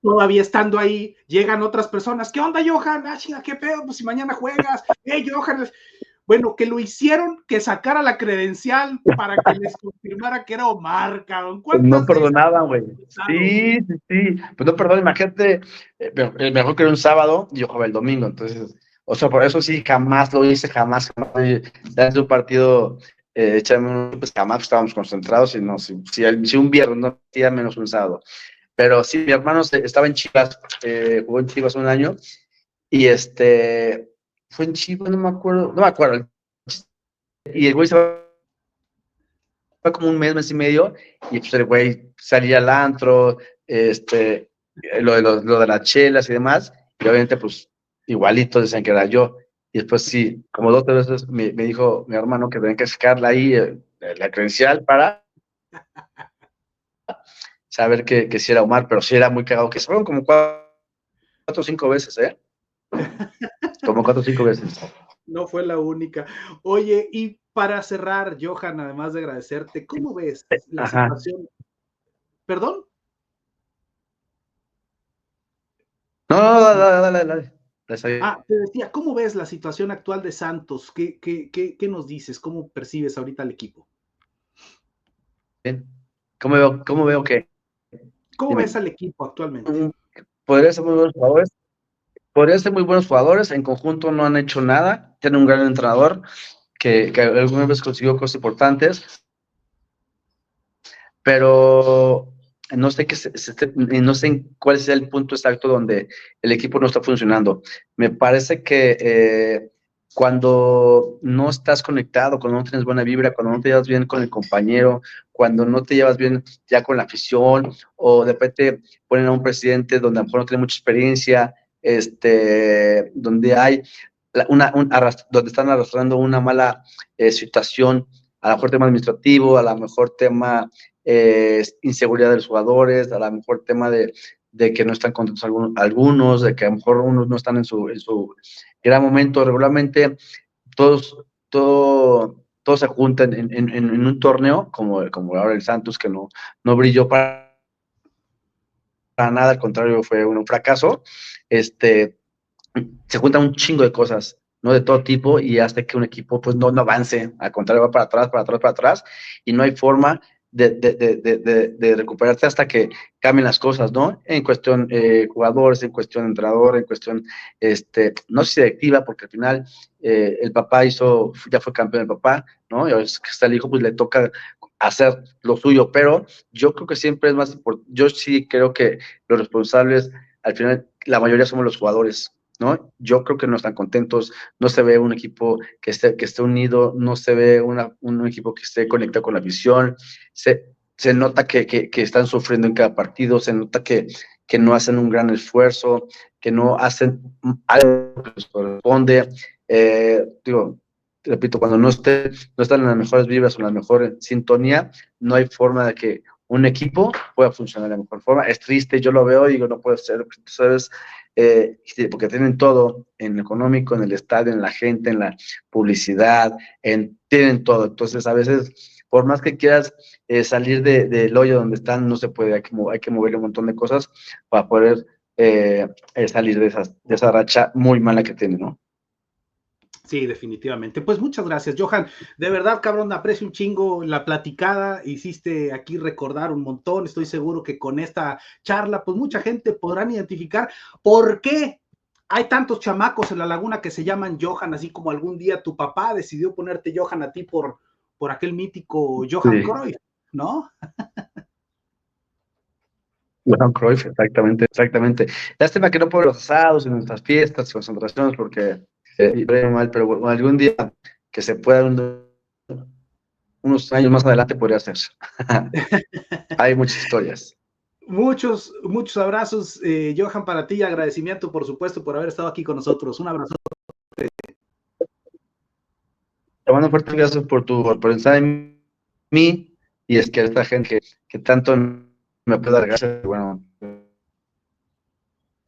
todavía estando ahí, llegan otras personas. ¿Qué onda, Johan? Ah, chinga, ¿qué pedo? Pues si mañana juegas. Johan. Bueno, que lo hicieron que sacara la credencial para que les confirmara que era Omar, cabrón. No perdonaban, güey. Sí. Pues no perdonan, imagínate, mejor que era un sábado y yo jugaba el domingo, entonces, o sea, por eso sí, jamás lo hice, jamás. Desde un partido, pues jamás estábamos concentrados, y no, si un viernes no hacía menos un sábado. Pero sí, mi hermano estaba en Chivas, jugó en Chivas un año, y fue en Chivas, no me acuerdo, y el güey se va fue como un mes y medio, y pues el güey salía al antro, lo de las chelas y demás, y obviamente pues igualito decían que era yo. Y después sí, como 2 o 3 veces me dijo mi hermano que tenía que sacarla ahí, la credencial para saber que sí era Omar, pero sí era muy cagado, que se fueron como 4 o 5 veces, ¿eh? Como 4 o 5 veces. No fue la única. Oye, y para cerrar, Johan, además de agradecerte, ¿cómo ves la Ajá. situación? ¿Perdón? No, dale. Te decía, ¿cómo ves la situación actual de Santos? ¿Qué nos dices? ¿Cómo percibes ahorita al equipo? Bien. ¿Cómo veo que? ¿Cómo ves Dime. al equipo actualmente? Podría ser muy buenos jugadores. Podrían ser muy buenos jugadores. En conjunto no han hecho nada. Tienen un gran entrenador que alguna vez consiguió cosas importantes, pero no sé no sé en cuál es el punto exacto donde el equipo no está funcionando. Me parece que cuando no estás conectado, cuando no tienes buena vibra, cuando no te llevas bien con el compañero, cuando no te llevas bien ya con la afición, o de repente ponen a un presidente donde a lo mejor no tiene mucha experiencia, donde hay donde están arrastrando una mala situación, a lo mejor tema administrativo, a lo mejor tema inseguridad de los jugadores, a lo mejor tema de que no están contentos algunos, de que a lo mejor unos no están en su gran momento. Regularmente todos se juntan en un torneo, como ahora el Santos, que no brilló para nada, al contrario, fue un fracaso. Se juntan un chingo de cosas, ¿no? De todo tipo, y hace que un equipo pues no avance, al contrario, va para atrás, y no hay forma de recuperarse hasta que cambien las cosas, ¿no? En cuestión jugadores, en cuestión entrenador, en cuestión, no sé si directiva, porque al final el papá ya fue campeón el papá, ¿no? Y ahora es que está el hijo, pues le toca hacer lo suyo, pero yo creo que siempre es más importante, yo sí creo que los responsables, al final, la mayoría somos los jugadores, ¿no? Yo creo que no están contentos, no se ve un equipo que esté unido, no se ve un equipo que esté conectado con la visión, se nota que están sufriendo en cada partido, se nota que no hacen un gran esfuerzo, que no hacen algo que les corresponde. Digo, repito, cuando no están en las mejores vibras o en la mejor sintonía, no hay forma de que un equipo pueda funcionar de la mejor forma. Es triste, yo lo veo y digo, no puede ser, tú sabes, porque tienen todo, en lo económico, en el estadio, en la gente, en la publicidad, tienen todo. Entonces, a veces, por más que quieras salir del hoyo donde están, no se puede, hay que mover un montón de cosas para poder salir de esa racha muy mala que tienen, ¿no? Sí, definitivamente. Pues muchas gracias, Johan. De verdad, cabrón, aprecio un chingo la platicada. Hiciste aquí recordar un montón. Estoy seguro que con esta charla, pues mucha gente podrán identificar por qué hay tantos chamacos en la laguna que se llaman Johan, así como algún día tu papá decidió ponerte Johan a ti por aquel mítico Johan Sí. Cruyff, ¿no? Johan Cruyff, exactamente. Lástima que no por los asados, en nuestras fiestas, concentraciones, porque mal, pero bueno, algún día que se pueda, unos años más adelante podría hacerse. Hay muchas historias. Muchos abrazos, Johan, para ti y agradecimiento, por supuesto, por haber estado aquí con nosotros. Un abrazo. Te mando fuertes gracias por pensar en mí y es que esta gente que tanto me puede dar gracias, bueno,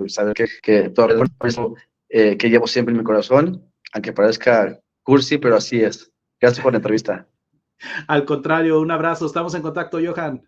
saber que todo eso que llevo siempre en mi corazón, aunque parezca cursi, pero así es. Gracias por la entrevista. Al contrario, un abrazo. Estamos en contacto, Johan.